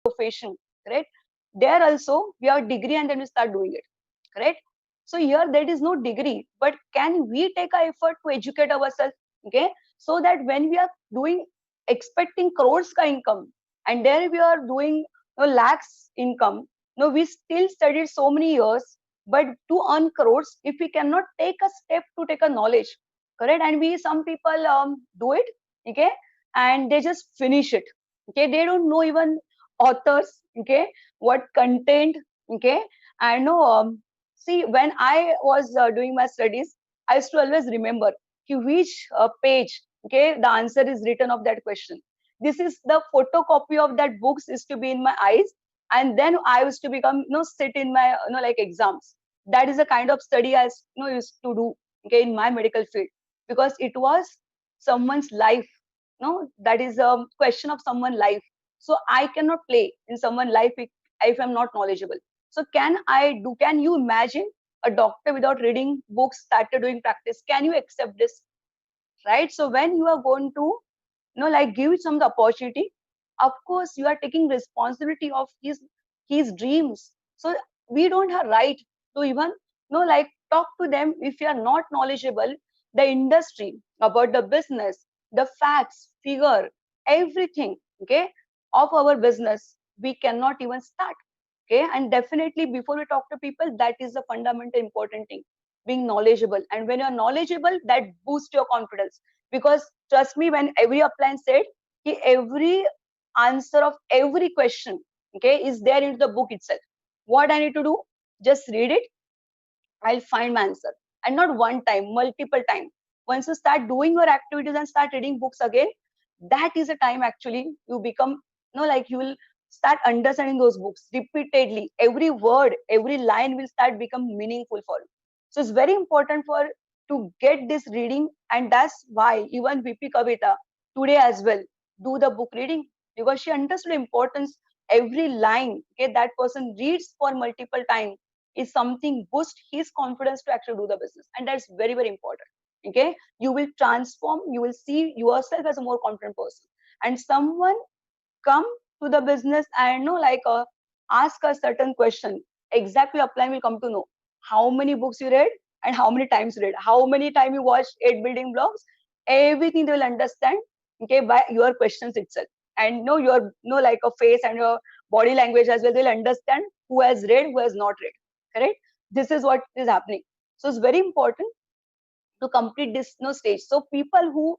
profession, correct? There also we have degree and then we start doing it, correct? So here there is no degree, but can we take a effort to educate ourselves, okay? So that when we are doing, expecting crores ka income, and there we are doing lakhs income, no, we still studied so many years, but to earn crores, if we cannot take a step to take a knowledge, correct? And we, some people do it, okay, and they just finish it, okay? They don't know even authors, okay, what content, okay? I know, see, when I was doing my studies, I used to always remember which page, okay, the answer is written of that question. This is the photocopy of that books is to be in my eyes, and then I used to become, sit in my, like exams. That is the kind of study I, used to do, okay, in my medical field, because it was someone's life. No, that is a question of someone's life. So I cannot play in someone's life if I'm not knowledgeable. So can you imagine a doctor without reading books started doing practice? Can you accept this? Right? So when you are going to, like give some the opportunity, of course you are taking responsibility of his dreams. So we don't have right to even, like talk to them if you are not knowledgeable, the industry, about the business, the facts, figure, everything, okay, of our business, we cannot even start. Okay, and definitely before we talk to people, that is the fundamental important thing, being knowledgeable. And when you're knowledgeable, that boosts your confidence, because trust me, when every upline said every answer of every question, okay, is there in the book itself. What I need to do, just read it, I'll find my answer. And not one time, multiple time. Once you start doing your activities and start reading books again, that is a time actually you become, like you will start understanding those books repeatedly. Every word, every line will start become meaningful for you. So it's very important for to get this reading, and that's why even VP Kavita today as well do the book reading, because she understood the importance. Every line, okay, that person reads for multiple times is something boost his confidence to actually do the business, and that's very very important. Okay, you will transform, you will see yourself as a more confident person, and someone come to the business and like ask a certain question, exactly upline will come to know how many books you read and how many times you read, how many times you watched 8 building blocks, everything they will understand, okay, by your questions itself. And your like a face and your body language as well, they'll understand who has read, who has not read, correct? This is what is happening. So it's very important to complete this stage. So people who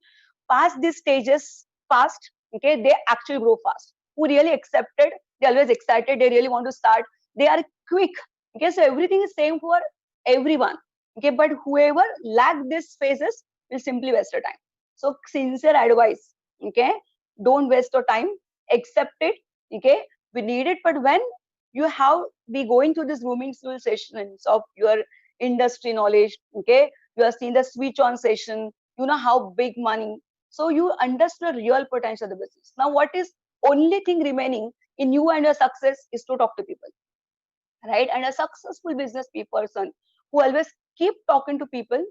pass these stages fast, okay, they actually grow fast. Who really accepted, they always excited, they really want to start, they are quick. Okay, so everything is same for everyone. Okay, but whoever lack these phases will simply waste your time. So sincere advice, okay, don't waste your time, accept it. Okay, we need it, but when you have be going through this grooming school sessions of your industry knowledge, okay, you are seeing the switch on session, you know how big money, so you understand the real potential of the business. Now what is only thing remaining in you and your success is to talk to people, right? And a successful business person who always keep talking to people,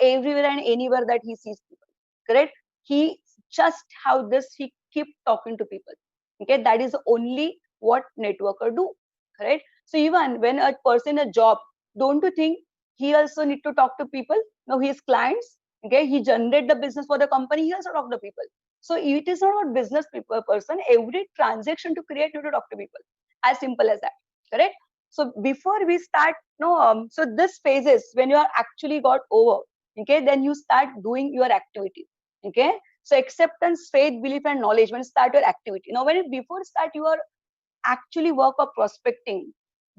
everywhere and anywhere that he sees people, correct? He just how this he keep talking to people, okay, that is only what networker do, correct? So even when a person a job, don't you think he also need to talk to people? No, his clients, okay, he generate the business for the company, he also talk to people. So it is not about business people person, every transaction to create, you to talk to people, as simple as that, correct? So before we start, no, so this phases when you are actually got over, okay, then you start doing your activity, okay. So acceptance, faith, belief, and knowledge. When start your activity. Now, when before start your actually work of prospecting,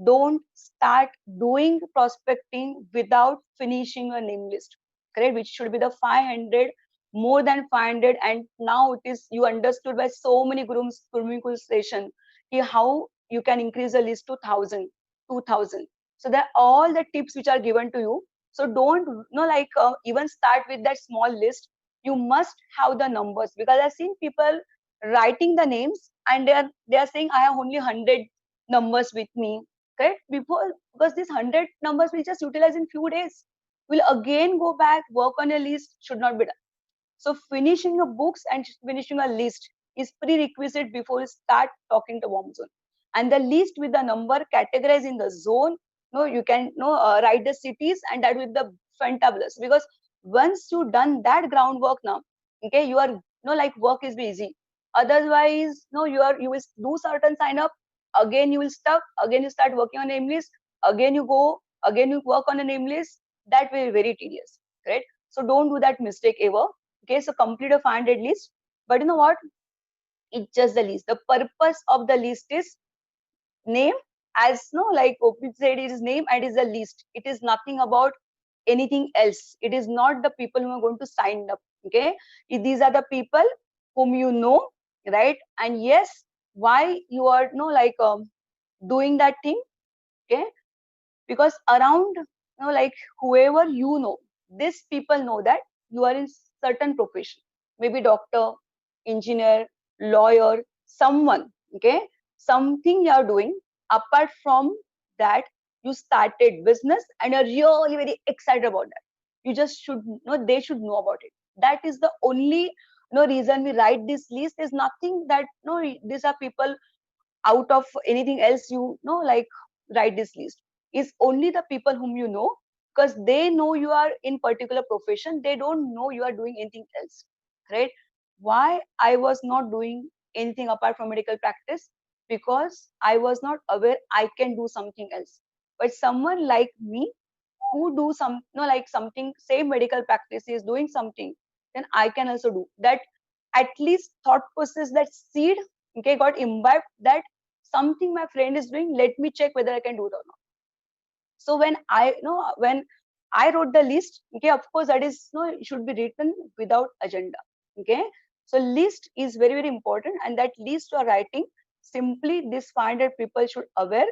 don't start doing prospecting without finishing your name list, correct? Which should be the 500, more than 500, and now it is you understood by so many grooming station how you can increase the list to 1,000, 2,000. So that all the tips which are given to you. So don't like even start with that small list. You must have the numbers, because I've seen people writing the names and they are saying I have only 100 numbers with me, correct? Before, because these 100 numbers will just utilize in few days, will again go back work on a list, should not be done. So finishing your books and finishing a list is prerequisite before you start talking to warm zone. And the list with the number categorized in the zone, no, you can write the cities, and that with the fantabulous, because once you done that groundwork now, okay, you are like work is easy. Otherwise, no, you will do certain sign up, again you will stuck, again you start working on name list, again you go, again you work on a name list. That will be very tedious, right? So don't do that mistake ever. Okay, so complete a 500 list. But you know what? It's just the list. The purpose of the list is name, as no, like Opi said, it is name and is a list. It is nothing about anything else. It is not the people who are going to sign up. Okay, these are the people whom you know, right? And yes, why you are like doing that thing. Okay, because around like whoever these people know that you are in certain profession, maybe doctor, engineer, lawyer, someone. Okay, something you are doing. Apart from that, you started business and you're really very excited about that. You just should know, they should know about it. That is the only reason we write this list. Is nothing that these are people out of anything else. Like write this list is only the people whom you know, because they know you are in particular profession. They don't know you are doing anything else, right? Why I was not doing anything apart from medical practice? Because I was not aware I can do something else. But someone like me who do some like something, say medical practice is doing something, then I can also do that. At least thought process, that seed, okay, got imbibed that something my friend is doing, let me check whether I can do it or not. So when I wrote the list, okay, of course that is it should be written without agenda. Okay, so list is very very important, and that list you are writing, simply this 500 people should aware.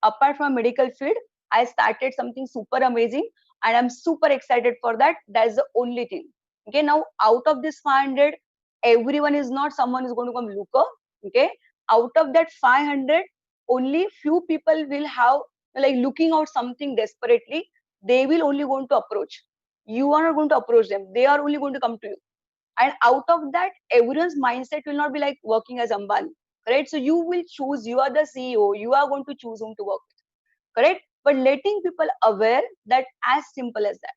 Apart from medical field, I started something super amazing and I'm super excited for that. That's the only thing. Okay, now out of this 500, everyone is not someone is going to come looker. Okay, out of that 500, only few people will have like looking out something desperately. They will only going to approach. You are not going to approach them. They are only going to come to you. And out of that, everyone's mindset will not be like working as Ambani, correct? So you will choose. You are the CEO. You are going to choose whom to work with, correct? But letting people aware, that as simple as that,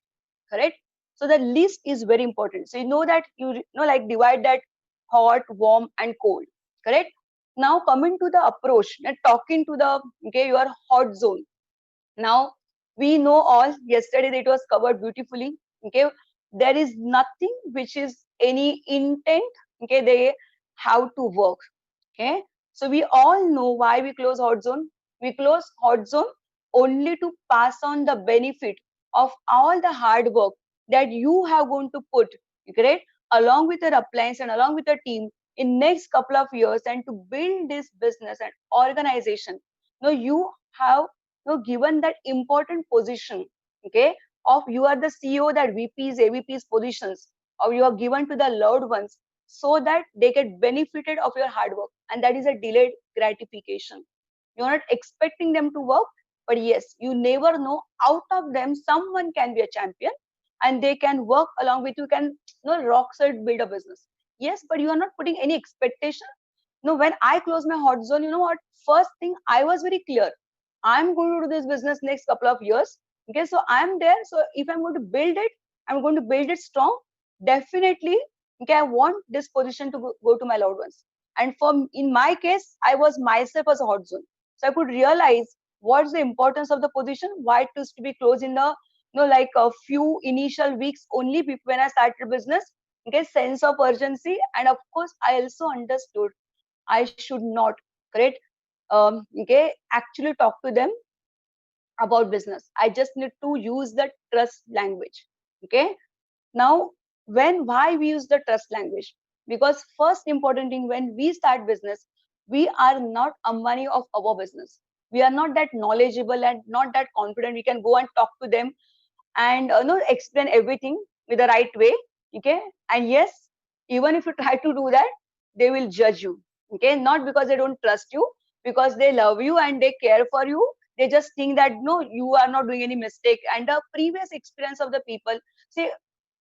correct? So the list is very important. So you know that like divide that hot, warm, and cold, correct? Now coming to the approach, talking to the your hot zone. Now we know all, yesterday it was covered beautifully. Okay, there is nothing which is any intent. Okay, they have to work. Okay, so we all know why we close hot zone. We close hot zone only to pass on the benefit of all the hard work that you have going to put, correct, along with your appliance and along with your team in next couple of years, and to build this business and organization. No, you have given that important position. Okay, of you are the CEO, that VPs, AVPs positions, or you are given to the loved ones, so that they get benefited of your hard work, and that is a delayed gratification. You're not expecting them to work, but yes, you never know, out of them someone can be a champion, and they can work along with you, can rock solid build a business. Yes, but you are not putting any expectation. No, when I close my hot zone, you know what? First thing, I was very clear. I'm going to do this business next couple of years. Okay, so I'm there. So if I'm going to build it, I'm going to build it strong. Definitely, okay, I want this position to go to my loved ones. And for in my case, I was myself as a hot zone. So I could realize what's the importance of the position, why it is to be closed in the like a few initial weeks only when I started business. Okay, sense of urgency, and of course, I also understood I should not, correct, okay, actually talk to them about business. I just need to use the trust language. Okay. Now, why we use the trust language? Because first important thing, when we start business, we are not Ambani of our business. We are not that knowledgeable and not that confident. We can go and talk to them and explain everything with the right way. Okay, and yes, even if you try to do that, they will judge you. Okay, not because they don't trust you, because they love you and they care for you. They just think that no, you are not doing any mistake. And the previous experience of the people, say,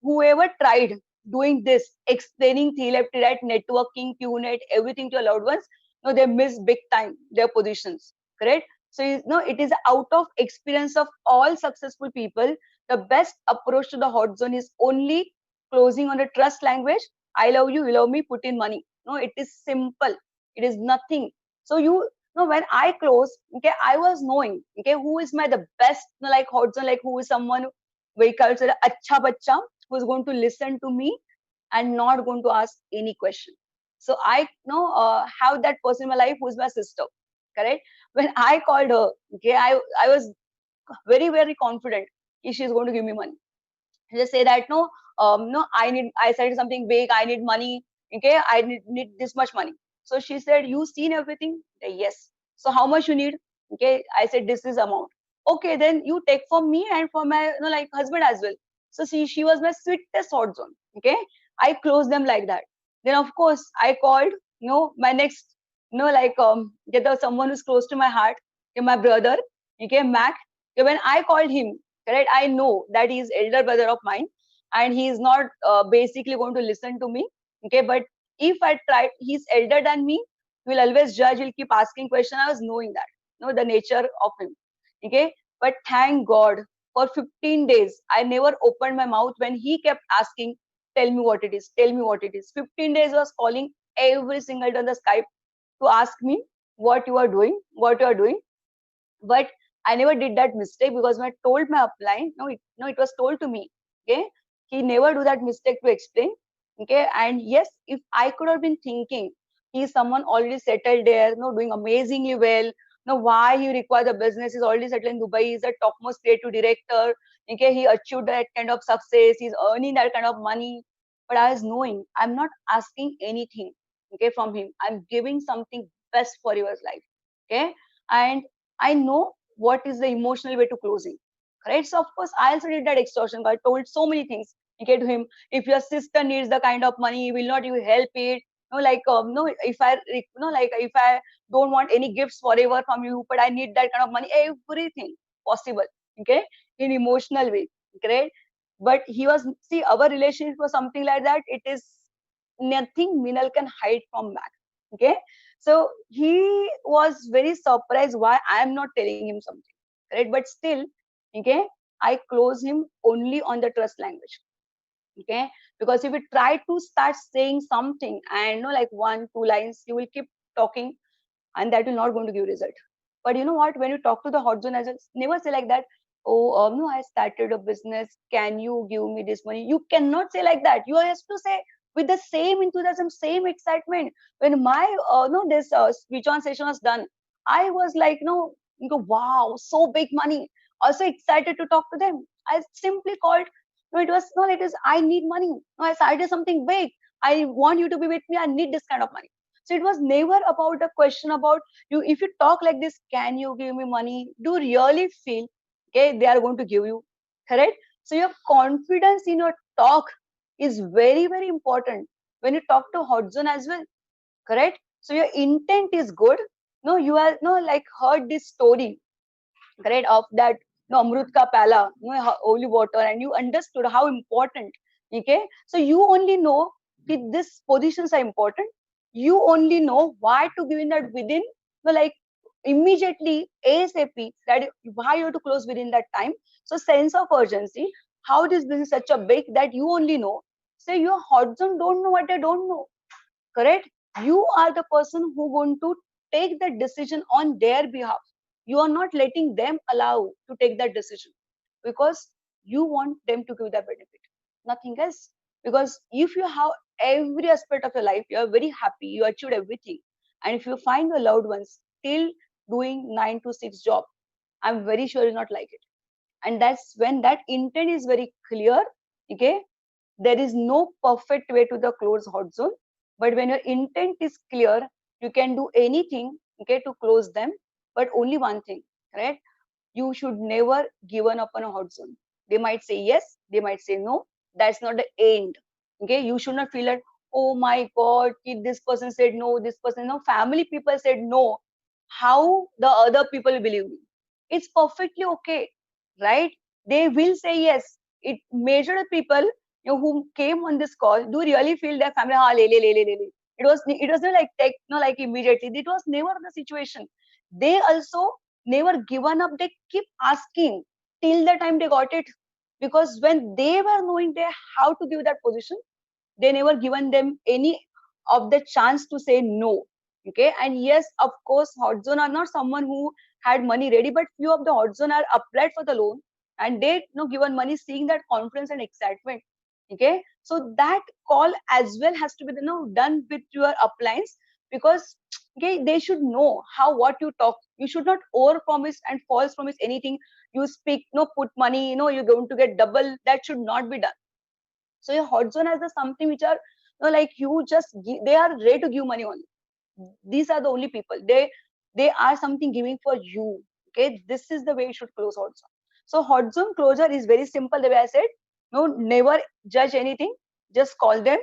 whoever tried, doing this, explaining three left, three right, networking, QNet, everything to your loved ones, no, they miss big time their positions. Correct? So it is out of experience of all successful people. The best approach to the hot zone is only closing on a trust language. I love you, you love me, put in money. No, it is simple. It is nothing. So when I close, okay, I was knowing, okay, who is my the best, like hot zone, like who is someone very cultural, acha bacha, who is going to listen to me and not going to ask any question. So I have that person in my life who is my sister. Correct? When I called her, okay, I was very very confident if she's going to give me money. Just say that no, I said something big, I need money, okay, I need this much money. So she said, you seen everything? Yes. So how much you need? Okay, I said this is amount. Okay, then you take for me and for my like husband as well. So she was my sweetest hot zone. Okay, I closed them like that. Then of course I called my next like get the someone who's close to my heart, okay, my brother, okay, Mac. Okay, when I called him, correct, I know that he is elder brother of mine and he is not basically going to listen to me. Okay, but if I tried, he's elder than me, he will always judge, he'll keep asking question. I was knowing that the nature of him. Okay, but thank God, for 15 days I never opened my mouth when he kept asking, tell me what it is, tell me what it is. 15 days was calling every single day on the Skype to ask me what you are doing, what you are doing. But I never did that mistake because when I told my upline, it was told to me. Okay, he never do that mistake to explain. Okay, and yes, if I could have been thinking he's someone already settled there, doing amazingly well. Why he require the business? He's already settled in Dubai. He's a topmost creative director. Okay, he achieved that kind of success. He's earning that kind of money. But I was knowing I'm not asking anything. Okay, from him. I'm giving something best for your life. Okay, and I know what is the emotional way to closing. Right? So of course I also did that extortion. I told so many things. Okay, to him, if your sister needs the kind of money, will not you help it? Like no, if I like if I don't want any gifts forever from you, but I need that kind of money, everything possible. Okay, in emotional way. Great. But he was see our relationship was something like that. It is nothing Minal can hide from Mac. Okay. So he was very surprised why I am not telling him something. Right. But still, okay, I close him only on the trust language. Okay. Because if you try to start saying something and like one, two lines, you will keep talking and that will not going to give result. But you know what? When you talk to the hot zone agents, never say like that. Oh, no, I started a business. Can you give me this money? You cannot say like that. You have to say with the same enthusiasm, same excitement. When my no this speech on session was done, I was like, wow, so big money. Also excited to talk to them. I simply called. No, it was no, it is. I need money. No, I started something big. I want you to be with me. I need this kind of money. So it was never about a question about you. If you talk like this, can you give me money? Do you really feel okay they are going to give you? Correct? So your confidence in your talk is very, very important when you talk to hot zone as well. Correct? So your intent is good. No, you are no like heard this story, correct, of that no amrut ka pala, holy water, and you understood how important. Okay, so you only know that these positions are important. You only know why to give in that within like immediately ASAP, that why you have to close within that time. So sense of urgency, how this business is such a big that you only know. Say your hot zone don't know what they don't know. Correct? You are the person who going to take the decision on their behalf. You are not letting them allow to take that decision because you want them to give the benefit, nothing else. Because if you have every aspect of your life, you are very happy, you achieved everything, and if you find your loved ones still doing 9 to 6 job, I'm very sure you not like it. And that's when that intent is very clear. Okay, there is no perfect way to the close hot zone, but when your intent is clear, you can do anything, okay, to close them. But only one thing, right? You should never give up on a hot zone. They might say yes, they might say no. That's not the end. Okay, you should not feel like, oh my God, if this person said no, this person no, family people said no. How the other people believe me? It's perfectly okay, right? They will say yes. It major people who came on this call do really feel their family, le. It was not like take, like immediately. It was never the situation. They also never given up. They keep asking till the time they got it. Because when they were knowing they how to give that position, they never given them any of the chance to say no. Okay, and yes, of course, hot zone are not someone who had money ready, but few of the hot zone are applied for the loan and they given money, seeing that confidence and excitement. Okay, so that call as well has to be done with your appliance, because okay, they should know how what you talk. You should not over promise and false promise anything. You speak, no, put money, you're going to get double. That should not be done. So your hot zone has the something which are like you just they are ready to give money only. These are the only people. They are something giving for you. Okay, this is the way you should close hot zone. So hot zone closure is very simple. The way I said, no, never judge anything. Just call them,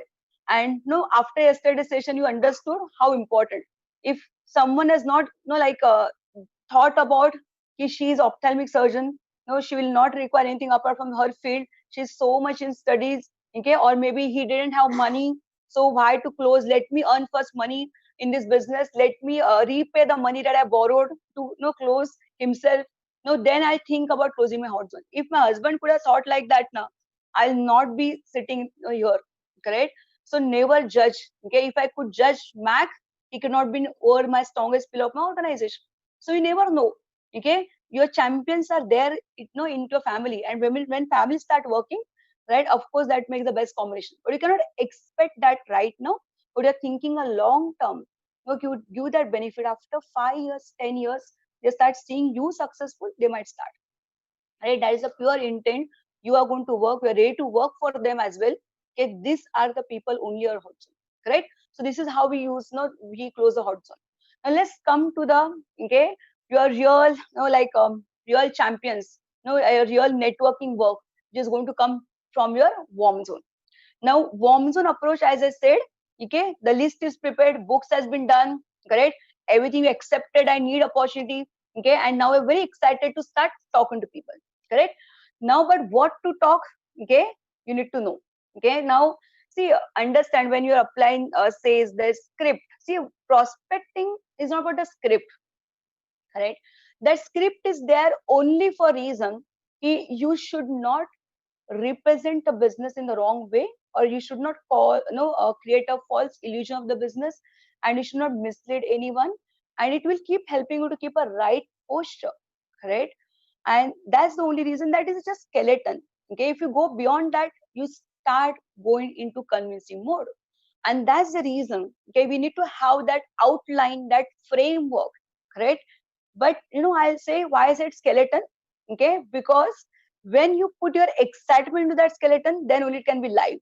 and no, after yesterday's session, you understood how important. If someone has not like thought about she is ophthalmic surgeon, no, she will not require anything apart from her field. She's so much in studies. Okay, or maybe he didn't have money, so why to close? Let me earn first money in this business. Let me repay the money that I borrowed to close himself. No, then I think about closing my hot zone. If my husband could have thought like that now, I'll not be sitting here. Correct. So never judge. Okay, if I could judge Mac, he could not be over my strongest pillar of my organization. So you never know. Okay, your champions are there, into a family, and when families start working, right? Of course, that makes the best combination. But you cannot expect that right now. But you're thinking a long term. Look, you give that benefit after 5 years, 10 years, they start seeing you successful. They might start. Right? That is a pure intent. You are going to work. We are ready to work for them as well. Okay, these are the people only are hot zone. Correct. So this is how we use. We close the hot zone. Now let's come to the your real like real champions. A real networking work which is going to come from your warm zone. Now, warm zone approach, as I said, okay, the list is prepared, books has been done, correct? Everything accepted, I need opportunity, okay, and now we're very excited to start talking to people, correct? Now, but what to talk, okay, you need to know, okay? Now, see, understand when you're applying, says the script. See, prospecting is not about a script, correct? That script is there only for reason you should not represent a business in the wrong way, or you should not create a false illusion of the business, and you should not mislead anyone, and it will keep helping you to keep a right posture, right? And that's the only reason. That is just skeleton. Okay, if you go beyond that, you start going into convincing mode, and that's the reason. Okay, we need to have that outline, that framework, right? But I'll say why I said skeleton. Okay, because when you put your excitement into that skeleton, then only it can be live.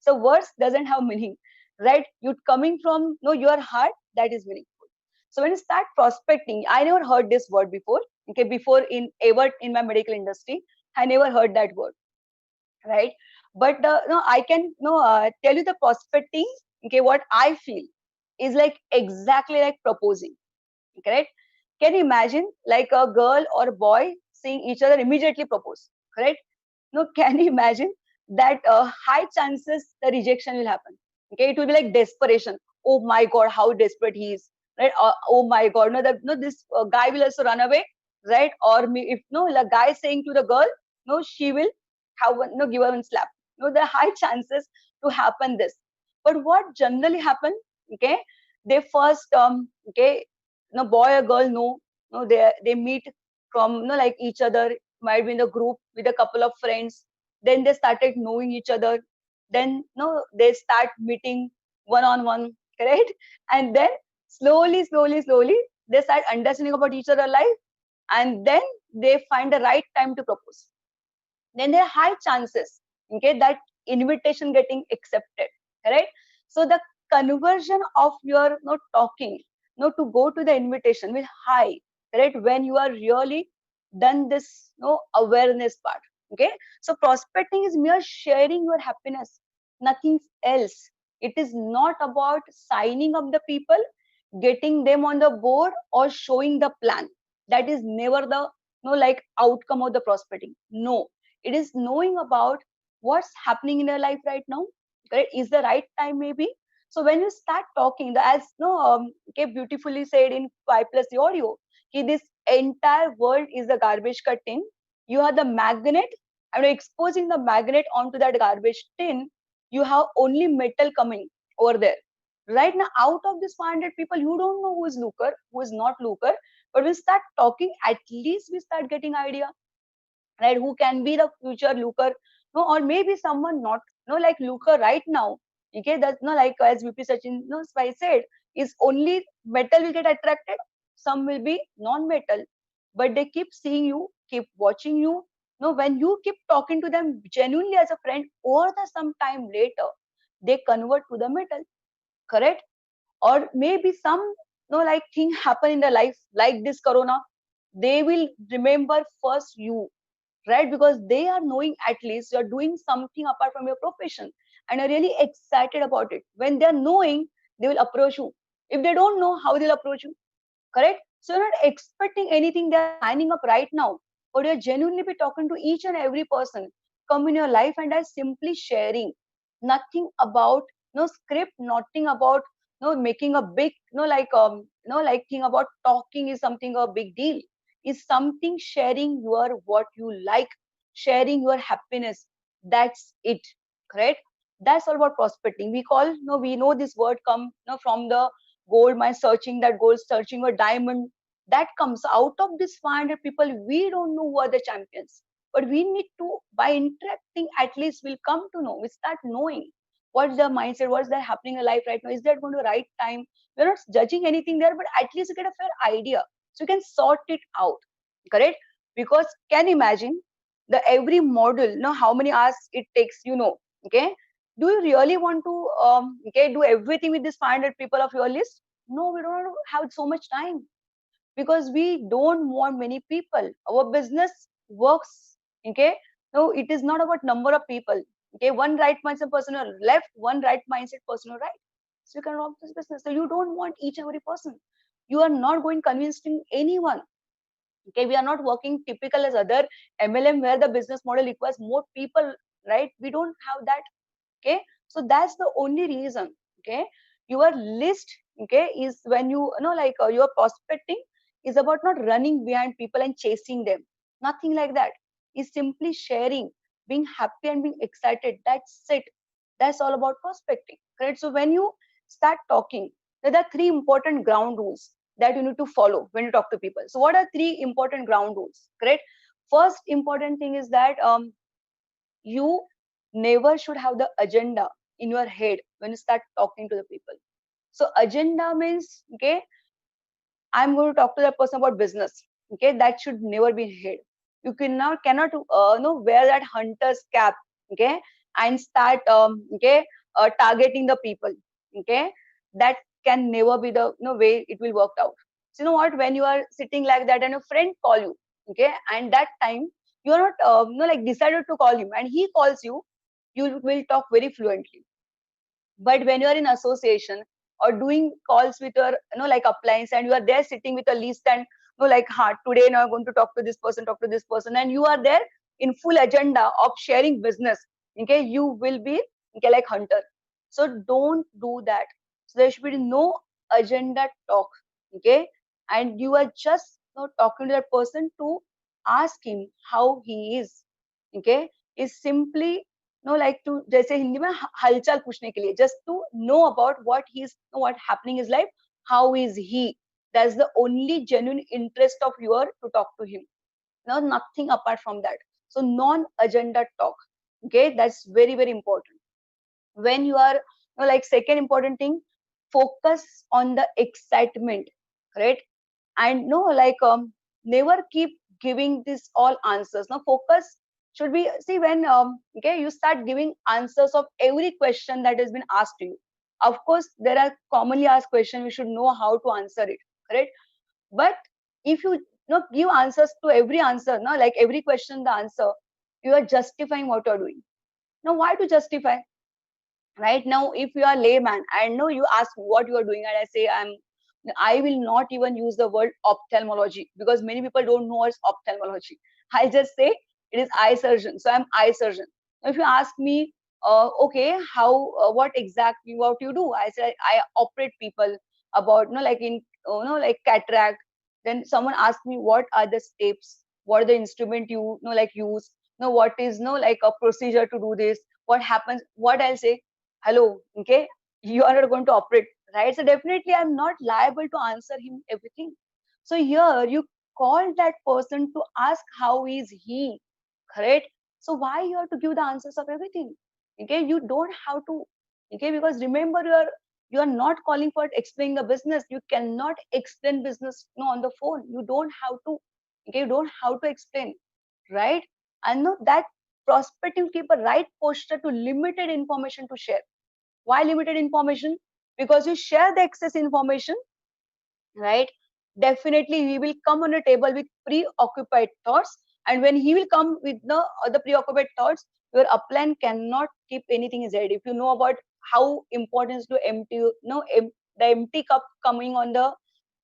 So words doesn't have meaning, right? You coming from your heart, that is meaningful. So when you start prospecting, I never heard this word before. Okay, before in ever in my medical industry, I never heard that word, right? But no, I can tell you the prospecting. Okay, what I feel is like exactly like proposing. Correct? Can you imagine like a girl or a boy seeing each other immediately propose? Correct? No, can you imagine that high chances the rejection will happen? Okay, it will be like desperation. Oh my God, how desperate he is, right? Oh my God, no, this guy will also run away, right? Or if no, the guy saying to the girl, no, she will have one, no, give her one slap. No, there are high chances to happen this. But what generally happen? Okay, they first okay, no, boy or girl, no, they meet from like each other, might be in the group with a couple of friends, then they started knowing each other, then they start meeting one on one, correct? And then slowly they start understanding about each other life, and then they find the right time to propose. Then there are high chances, okay, that invitation getting accepted, correct? So the conversion of your talking to go to the invitation will high, correct, when you are really done this awareness part. Okay, so prospecting is mere sharing your happiness, nothing else. It is not about signing up the people, getting them on the board, or showing the plan. That is never the like outcome of the prospecting. No, it is knowing about what's happening in your life right now, correct? Is the right time maybe. So when you start talking, the as no okay, beautifully said in 5 plus the audio, this entire world is a garbage cut tin. You are the magnet, and you're exposing the magnet onto that garbage tin. You have only metal coming over there. Right now, out of this 500 people, you don't know who is looker, who is not looker. But we start talking, at least we start getting idea, right? Who can be the future looker, no, or maybe someone not, no, like looker right now. Okay, that's no, like as VP Sachin, no, Spy said, is only metal will get attracted. Some will be non-metal, but they keep seeing you, keep watching you. No, when you keep talking to them genuinely as a friend, over the some time later, they convert to the metal, correct? Or maybe some, no, like thing happen in their life, like this corona, they will remember first you, right? Because they are knowing at least you're doing something apart from your profession and are really excited about it. When they're knowing, they will approach you. If they don't know, how they'll approach you, correct? So you're not expecting anything, they're signing up right now, but you're genuinely be talking to each and every person come in your life and are simply sharing. Nothing about no script, nothing about no making a big no like no like thing about talking is something a big deal. Is something sharing your what you like, sharing your happiness. That's it, correct? That's all about prospecting. We call no, we know this word come no from the gold mine, searching that gold, searching a diamond. That comes out of this 500 people. We don't know who are the champions, but we need to, by interacting, at least we'll come to know. We start knowing what's their mindset, what's there happening in life right now. Is that going to right time? We're not judging anything there, but at least you get a fair idea, so you can sort it out, correct? Because can imagine the every model, you know how many hours it takes, you know, okay? Do you really want to okay do everything with this 500 people of your list? No, we don't have so much time, because we don't want many people. Our business works, okay? No, it is not about number of people. Okay, one right mindset person or left, one right mindset person or right. So you can rock this business. So you don't want each and every person. You are not going convincing anyone. Okay, we are not working typical as other MLM where the business model requires more people, right? We don't have that. Okay, so that's the only reason. Okay, your list, okay, is when you know like your prospecting is about not running behind people and chasing them, nothing like that. Is simply sharing, being happy and being excited. That's it. That's all about prospecting, correct? So when you start talking, there are three important ground rules that you need to follow when you talk to people. So what are three important ground rules, correct? First important thing is that you never should have the agenda in your head when you start talking to the people. So agenda means, okay, I'm going to talk to that person about business. Okay, that should never be in head. You cannot wear that hunter's cap. Okay, and start targeting the people. Okay, that can never be the way it will work out. So you know what? When you are sitting like that and a friend call you, okay, and that time you are not like decided to call him and he calls you, you will talk very fluently. But when you are in association or doing calls with your like appliance, and you are there sitting with a list and like today now I'm going to talk to this person, talk to this person, and you are there in full agenda of sharing business, okay, you will be okay like hunter. So don't do that. So there should be no agenda talk, okay? And you are just talking to that person to ask him how he is, okay? Is simply like to जैसे हिंदी में हलचल पूछने के लिए, just to know about what happening in his life, how is he. That's the only genuine interest of your to talk to him. No, nothing apart from that. So non agenda talk, okay, that's very very important. When you are like second important thing, focus on the excitement, right? And no like never keep giving this all answers. Now focus should be, see, when okay you start giving answers of every question that has been asked to you. Of course there are commonly asked questions, we should know how to answer it, correct? But if you give answers to every answer, no, like every question the answer, you are justifying what you're doing. Now why to justify? Right now if you are layman and no you ask what you are doing, and I say I will not even use the word ophthalmology, because many people don't know what's ophthalmology. I just say it is eye surgeon, so I'm eye surgeon. If you ask me, okay, how, what exactly what you do? I said I operate people about, like in, like cataract. Then someone asked me what are the steps, what are the instrument like use, what is like a procedure to do this, what happens, what I'll say, hello, okay, you are not going to operate, right? So definitely I'm not liable to answer him everything. So here you call that person to ask how is he, correct? So why you have to give the answers of everything? Okay, you don't have to. Okay, because remember you are not calling for explaining the business. You cannot explain business on the phone. You don't have to. Okay, you don't have to explain, right? And no, that prospective keep a right posture to limited information to share. Why limited information? Because you share the excess information, right? Definitely he will come on a table with preoccupied thoughts, and when he will come with the preoccupied thoughts, your upline cannot keep anything inside. If you know about how important is to empty, the empty cup coming on the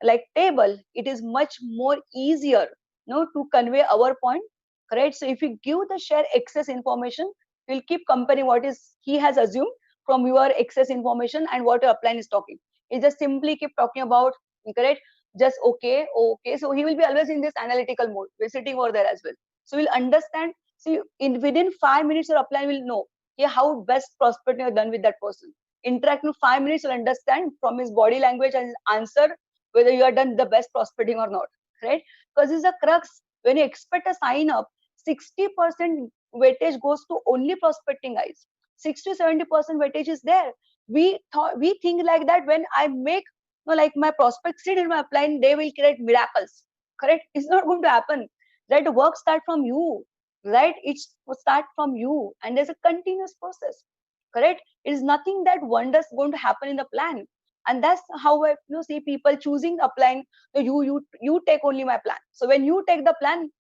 like table, it is much more easier to convey our point, correct? So if you give the share excess information, we'll keep comparing what is he has assumed from your excess information and what your upline is talking. He just simply keep talking about, correct, just okay, okay. So he will be always in this analytical mode. We're sitting over there as well, so we'll understand. See, in within 5 minutes your upline will know, yeah, how best prospecting you have done with that person. Interact in 5 minutes, you'll understand from his body language and his answer whether you have done the best prospecting or not, right? Because this is a crux. When you expect a sign up, 60% weightage goes to only prospecting guys. 60-70% weightage is there. We think like that when I make, like my prospects sit in my upline, they will create miracles. Correct? It's not going to happen. Right? The work start from you. Right? It's start from you, and there's a continuous process. Correct? It is nothing that wonders going to happen in the plan, and that's how I see people choosing the upline. So you take only my plan. So when you take the plan,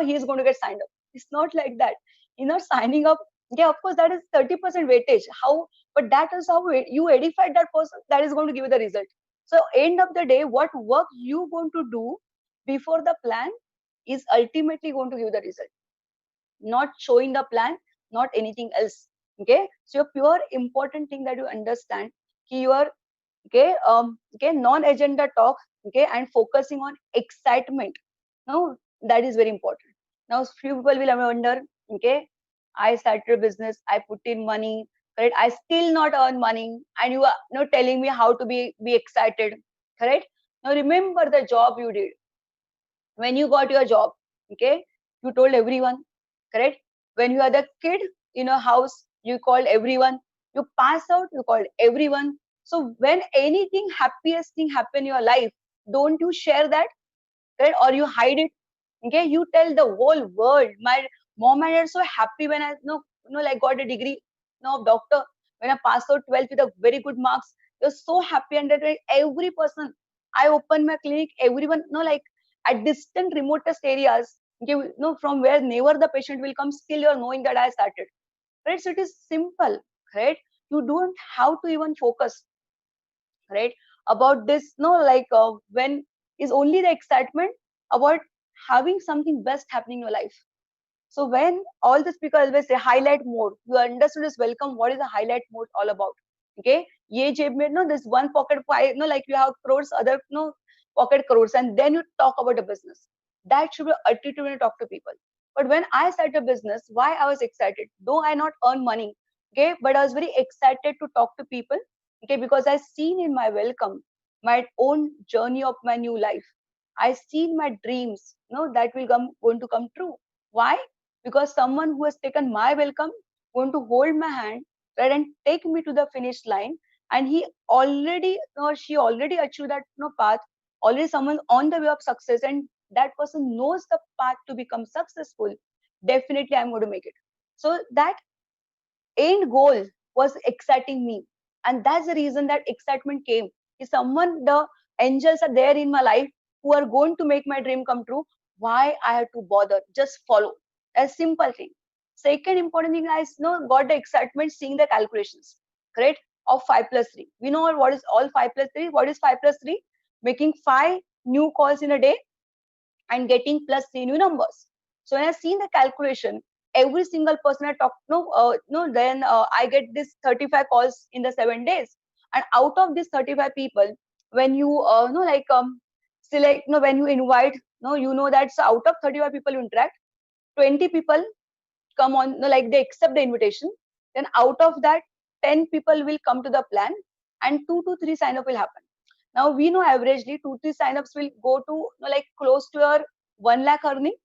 he's going to get signed up. It's not like that. You're not signing up. Yeah, of course, that is 30% weightage. How? But that is how you edified that person. That is going to give you the result. So end of the day, what work you going to do before the plan is ultimately going to give the result. Not showing the plan, not anything else. Okay. So your pure important thing that you understand, your non-agenda talk, and focusing on excitement. Now that is very important. Now few people will wonder, okay, I started a business, I put in money, correct? I still not earn money, and you are telling me how to be excited, correct? Now remember the job you did when you got your job, okay? You told everyone, correct? When you are the kid in a house, you called everyone. You pass out, you called everyone. So when anything happiest thing happen in your life, don't you share that, correct? Or you hide it, okay? You tell the whole world. My mom and dad are so happy when I like got a degree, doctor. When I passed out 12th with a very good marks, they're so happy, and that like, every person, I open my clinic, everyone, like at distant remotest areas, okay, from where never the patient will come, still you're knowing that I started, right? So it is simple, right? You don't have to even focus, right, about this, like when is only the excitement about having something best happening in your life. So when all the speakers always say highlight mode, you understood this welcome. What is the highlight mode all about? Okay, ye jeb mein, no, this one pocket five, like you have crores, other pocket crores, and then you talk about a business. That should be attitude when you talk to people. But when I started a business, why I was excited? Though I not earn money, okay, but I was very excited to talk to people, okay, because I seen in my welcome my own journey of my new life. I seen my dreams, that will come going to come true. Why? Because someone who has taken my welcome going to hold my hand, right, and take me to the finish line, and he already or she already achieved that path. Already someone on the way of success, and that person knows the path to become successful. Definitely I'm going to make it. So that end goal was exciting me, and that's the reason that excitement came. Is someone, the angels are there in my life who are going to make my dream come true. Why I have to bother? Just follow. A simple thing. Second important thing, I got the excitement seeing the calculations, correct, of 5 plus 3. We know what is all 5 plus 3. What is 5 plus 3? Making 5 new calls in a day and getting plus 3 new numbers. So when I seen the calculation, every single person I talk, no, no, then I get this 35 calls in the 7 days. And out of these 35 people, when you, no, like, select, no, when you invite, no, you know that's out of 35 people you interact, 20 people come on, no, like they accept the invitation. Then out of that, 10 people will come to the plan, and 2 to 3 sign up will happen. Now we know averagely 2 3 signups will go to, you know, like close to your 1 lakh earning,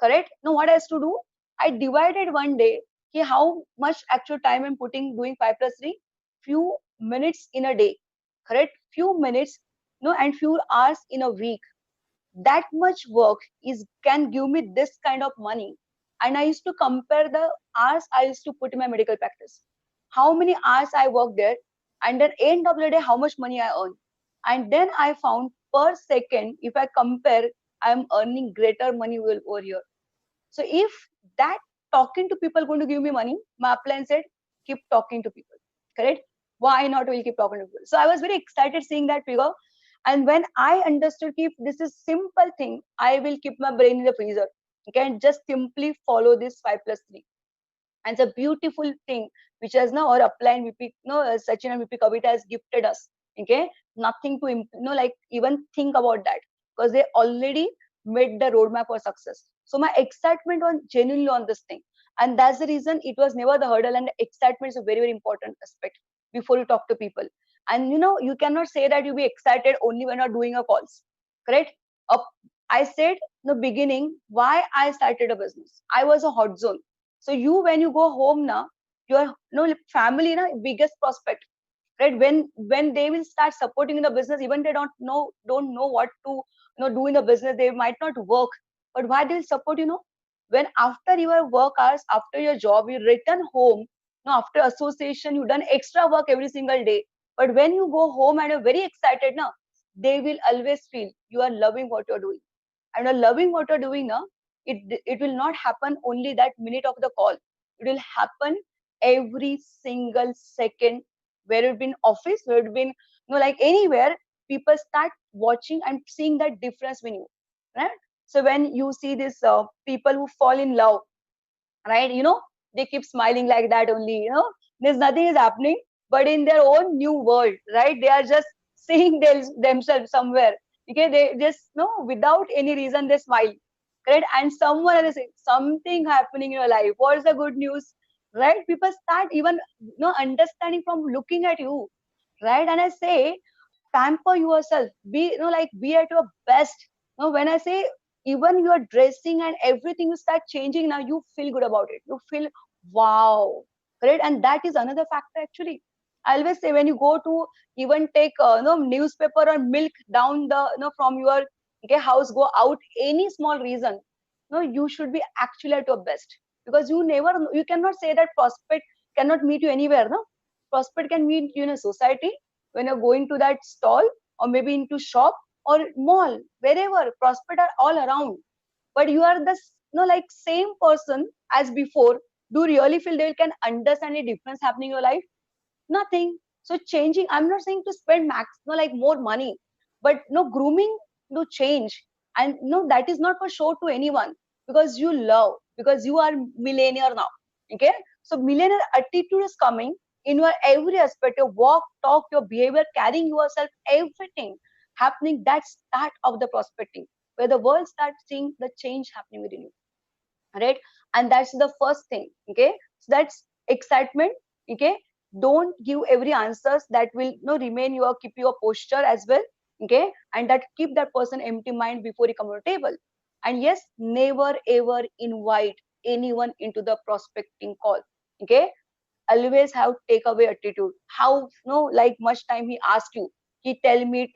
correct? Now what I has to do, I divided one day, okay, how much actual time I'm putting doing 5 plus 3, few minutes in a day, correct? Few minutes, no, and few hours in a week. That much work is can give me this kind of money. And I used to compare the hours I used to put in my medical practice, how many hours I work there, and then end of the day how much money I earn. And then I found per second, if I compare, I'm earning greater money over here. So if that talking to people going to give me money, my upline said, keep talking to people. Correct? Why not? We'll keep talking to people. So I was very excited seeing that figure. And when I understood if this is simple thing, I will keep my brain in the freezer. Okay, and just simply follow this 5 plus 3. And it's a beautiful thing which has now our upline VP, no, Sachin and VP Kavita has gifted us. Okay, nothing to like even think about that, because they already made the roadmap for success. So my excitement on genuinely on this thing, and that's the reason it was never the hurdle. And excitement is a very very important aspect before you talk to people. And you cannot say that you be excited only when you're doing a calls, correct? uh, I said in the beginning why I started a business. I was a hot zone. So you, when you go home now, your family na biggest prospect, right? When they will start supporting in the business, even they don't know what to do in the business, they might not work, but why they will support, when after your work hours, after your job, you return home, after association, you done extra work every single day, but when you go home and you're very excited now, they will always feel you are loving what you're doing. And you're loving what you're doing now, it will not happen only that minute of the call. It will happen every single second, where it been office, where it been like anywhere, people start watching and seeing that difference when you, right? So when you see this people who fall in love, right, they keep smiling like that only, there's nothing is happening, but in their own new world, right, they are just seeing themselves somewhere. Okay, they just without any reason they smile, correct? And someone else say something happening in your life, what's the good news, right? People start even understanding from looking at you, right? And I say, pamper yourself, be like be at your best. When I say even your dressing and everything you start changing, now you feel good about it, you feel wow, correct? And that is another factor actually. I always say, when you go to even take newspaper or milk down the from your house, go out any small reason, you should be actually at your best, because you cannot say that prospect cannot meet you anywhere. No, prospect can meet you in a society, when you're going to that stall, or maybe into shop or mall, wherever prospect are all around. But you are the like same person as before. Do you really feel they can understand the difference happening in your life? Nothing. So changing, I'm not saying to spend max like more money, but grooming to change. And that is not for show to anyone, because you love, because you are millennial now. Okay, so millennial attitude is coming in your every aspect, your walk, talk, your behavior, carrying yourself, everything happening. That's start of the prospecting, where the world starts seeing the change happening within you, right? And that's the first thing. Okay, so that's excitement. Okay, don't give every answers that will remain your, keep your posture as well. Okay, and that keep that person empty mind before you come to the table. And yes, never ever invite anyone into the prospecting call. Okay, always have takeaway attitude. How like much time he ask you, he tell me,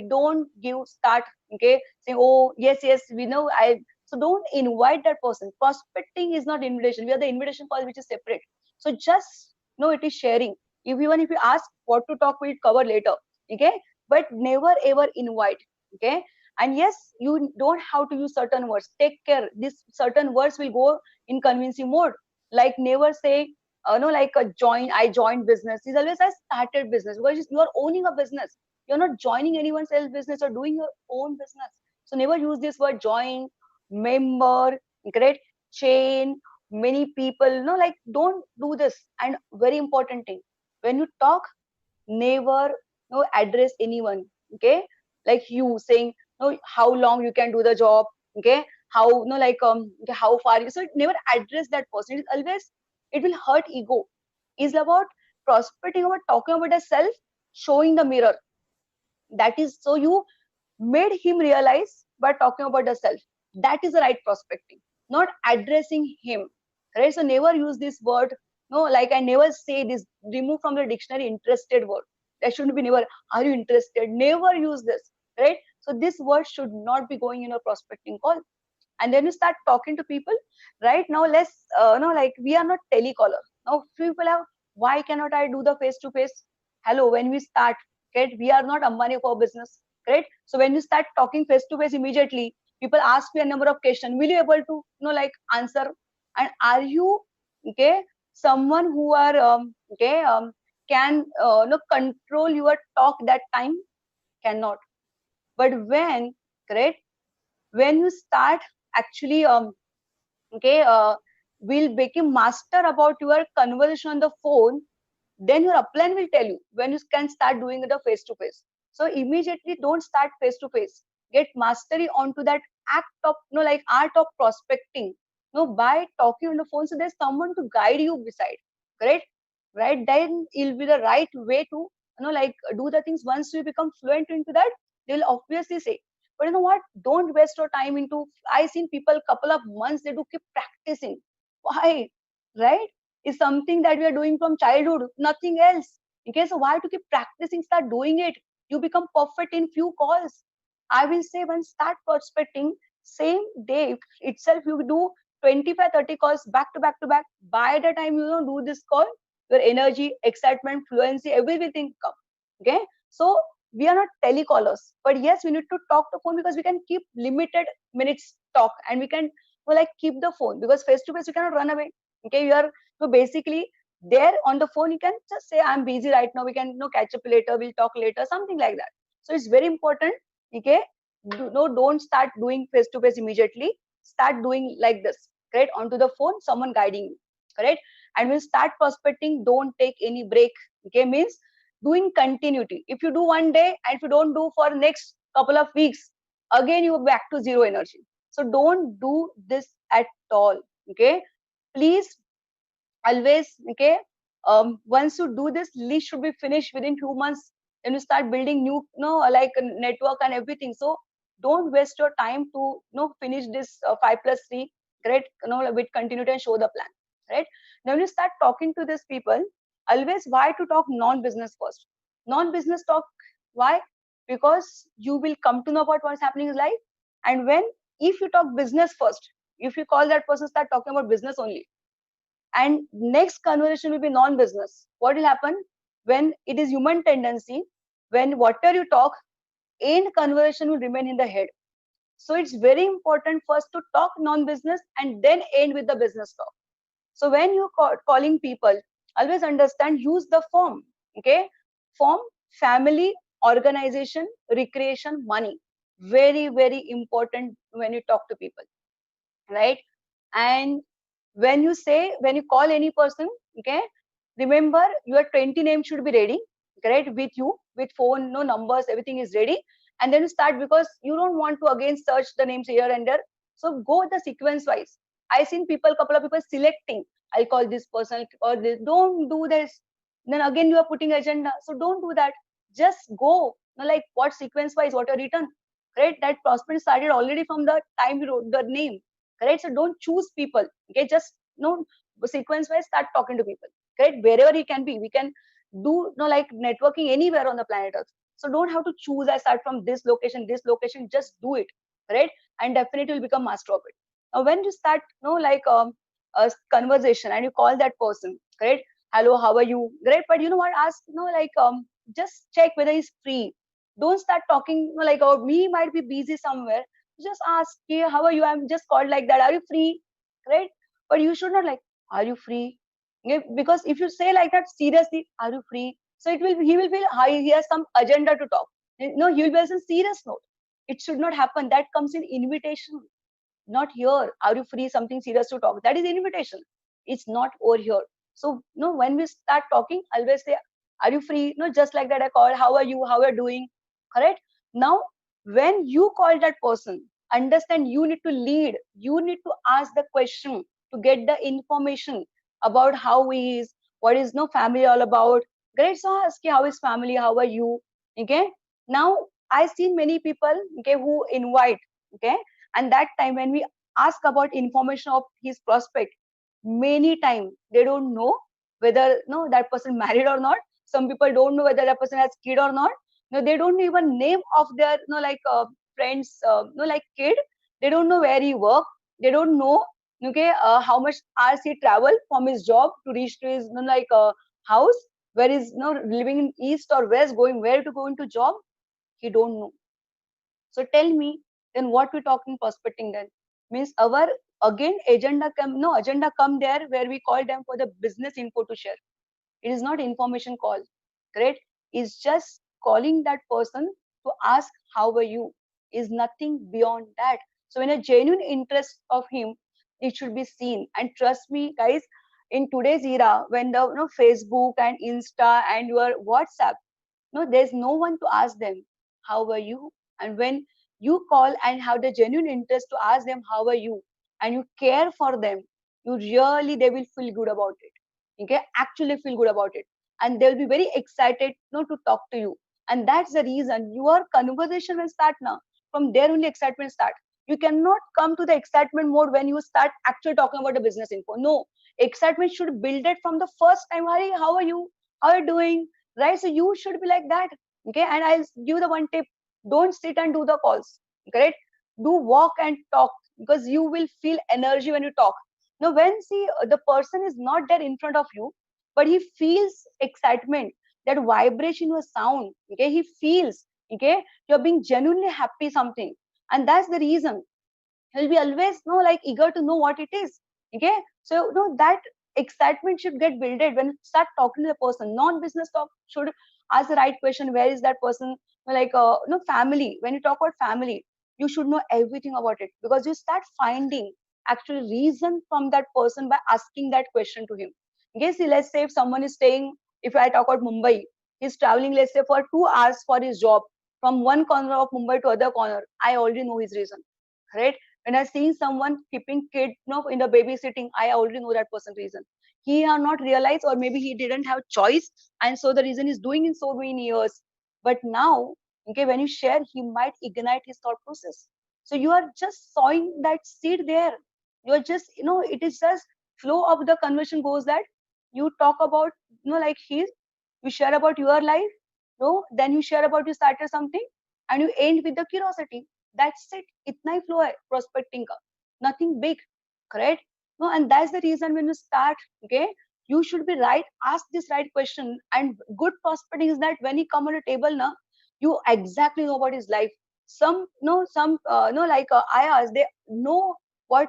don't give start. Okay, saying, oh yes yes we know I. So don't invite that person. Prospecting is not invitation, we are the invitation call, which is separate. So just it is sharing. If even if you ask what to talk, we'll cover later. Okay, but never ever invite. Okay, and yes, you don't have to use certain words, take care, this certain words will go in convincing mode. Like never say like a I joined business. Is always I started business, because you are owning a business. You're not joining anyone else's business or doing your own business. So never use this word join, member, correct, chain, many people, like, don't do this. And very important thing, when you talk, never address anyone. Okay, like you saying, how long you can do the job. Okay, how, like, okay, how far you, so never address that person. It is always, it will hurt ego. Is about prospecting, about talking about the self, showing the mirror. That is, so you made him realize by talking about the self. That is the right prospecting, not addressing him. Right, so never use this word. No, like, I never say this, remove from the dictionary interested word. That shouldn't be. Never, are you interested, never use this. Right, so this word should not be going in a prospecting call. And then you start talking to people. Right now, let's, no, like, we are not telecaller. Now people have, why cannot I do the face to face? Hello, when we start, right, we are not Ambani for business. Right, so when you start talking face to face, immediately people ask you a number of questions. Will you able to, like, answer? And are you, okay, someone who are, okay, can, no, control your talk that time? Cannot. But when, correct, when you start actually, okay, will become master about your conversation on the phone, then your upline will tell you when you can start doing the face to face. So immediately don't start face to face. Get mastery onto that act of, like, art of prospecting, by talking on the phone. So there's someone to guide you beside. Correct, right? Then it'll be the right way to, like, do the things. Once you become fluent into that, they'll obviously say. But you know what, don't waste your time into, I seen people couple of months they do keep practicing. Why? Right, is something that we are doing from childhood, nothing else. Okay, so why to keep practicing? Start doing it. You become perfect in few calls. I will say, when start prospecting, same day itself you do 25, 30 calls back to back to back. By the time you do this call, your energy, excitement, fluency, everything come. Okay, so we are not telecallers, but yes, we need to talk to phone because we can keep limited minutes talk, and we can, well, like, keep the phone, because face to face you cannot run away. Okay, you are, so basically, there on the phone you can just say, I'm busy right now, we can, catch up later, we'll talk later, something like that. So it's very important. Okay, no, don't start doing face to face immediately. Start doing like this, correct, onto the phone, someone guiding you. Correct. And when you start prospecting, don't take any break. Okay, means doing continuity. If you do one day and if you don't do for next couple of weeks, again you are back to zero energy. So don't do this at all. Okay, please, always, okay, once you do this, list should be finished within 2 months. Then you start building new, like, a network and everything. So don't waste your time to, finish this 5+3. Great, with continuity and show the plan. Right, now when you start talking to these people, always, why to talk non-business first? Non-business talk. Why? Because you will come to know about what's happening in life. And when, if you talk business first, if you call that person, start talking about business only, and next conversation will be non-business, what will happen? When it is human tendency, when whatever you talk, end conversation will remain in the head. So it's very important first to talk non-business and then end with the business talk. So when you calling people, always understand, use the form. Okay, form: family, organization, recreation, money. Very, very important when you talk to people. Right, and when you say, when you call any person, okay, remember your 20 names should be ready, correct, with you, with phone, no numbers, everything is ready. And then you start, because you don't want to again search the names here and there. So go the sequence wise. I seen people, couple of people selecting, I'll call this person or this. Don't do this. Then again you are putting agenda, so don't do that. Just go, like, what sequence wise, what are written. Right, that prospect started already from the time you wrote the name. Correct, so don't choose people. Okay, just, sequence wise start talking to people. Correct, wherever he can be, we can do, like, networking anywhere on the planet Earth. So don't have to choose, I start from this location, this location. Just do it. Right, and definitely will become master of it. Now when you start, like, a conversation and you call that person, correct, hello, how are you, great, but you know what, ask, like, just check whether he's free. Don't start talking, like, oh, me might be busy somewhere. Just ask, hey, how are you, I'm just called like that, are you free? Right, but you should not, like, are you free? Okay? Because if you say like that seriously, are you free, so it will, he will feel he has some agenda to talk. No, he will be as a serious note. It should not happen. That comes in invitation. not here. Are you free? Something serious to talk. That is invitation. It's not over here. So, when we start talking, always say, are you free? Just like that, I call, how are you? How are you doing? Correct? Now, when you call that person, understand you need to lead. You need to ask the question to get the information about how he is, what is no family all about. Great. So ask, how is family? How are you? Okay. Now, I seen many people, okay, who invite, okay, and that time when we ask about information of his prospect, many time they don't know whether no that person married or not. Some people don't know whether that person has kid or not. No, they don't know even name of their like friends, like kid. They don't know where he work. They don't know, okay, how much hours he travel from his job to reach to his like house, where is living in east or west, going where to go into job. He don't know. So tell me, then what we talking prospecting then? Means our again agenda come there where we call them for the business info to share. It is not information call. Correct? It's just calling that person to ask how are you. Is nothing beyond that. So in a genuine interest of him, it should be seen. And trust me, guys, in today's era, when the Facebook and Insta and your WhatsApp, no, there's no one to ask them how are you. And when you call and have the genuine interest to ask them how are you, and you care for them, you really, they will feel good about it. Okay, actually feel good about it, and they'll be very excited to talk to you. And that's the reason your conversation will start now. From there only excitement start. You cannot come to the excitement mode when you start actually talking about the business info. No, excitement should build it from the first time. Hari, how are you? How are you doing? Right? So you should be like that. Okay, and I'll give the one tip: don't sit and do the calls. Correct? Do walk and talk, because you will feel energy when you talk. Now when see the person is not there in front of you, but he feels excitement, that vibration in your sound. Okay, he feels, okay, you're being genuinely happy something, and that's the reason he'll be always like eager to know what it is. Okay, so that excitement should get builded when you start talking to the person. Non-business talk should ask the right question. Where is that person? Like family. When you talk about family, you should know everything about it, because you start finding actual reason from that person by asking that question to him. Okay, see, let's say if someone is staying, if I talk about Mumbai, he's traveling, let's say, for 2 hours for his job, from one corner of Mumbai to other corner. I already know his reason, right? When I see someone keeping kid in the babysitting, I already know that person reason. He have not realized, or maybe he didn't have choice, and so the reason is doing in so many years. But now, okay, when you share, he might ignite his thought process. So you are just sowing that seed there. You are just, it is just flow of the conversation goes that you talk about, like you share about your life, then you share about you started something, and you end with the curiosity. That's it. Itna hi flow hai prospecting ka. Nothing big, correct? No, and that's the reason when you start, okay, you should be right. Ask this right question. And good prospecting is that when he come on a table, na, you exactly know about his life. Some, no, some, no, like I asked, they know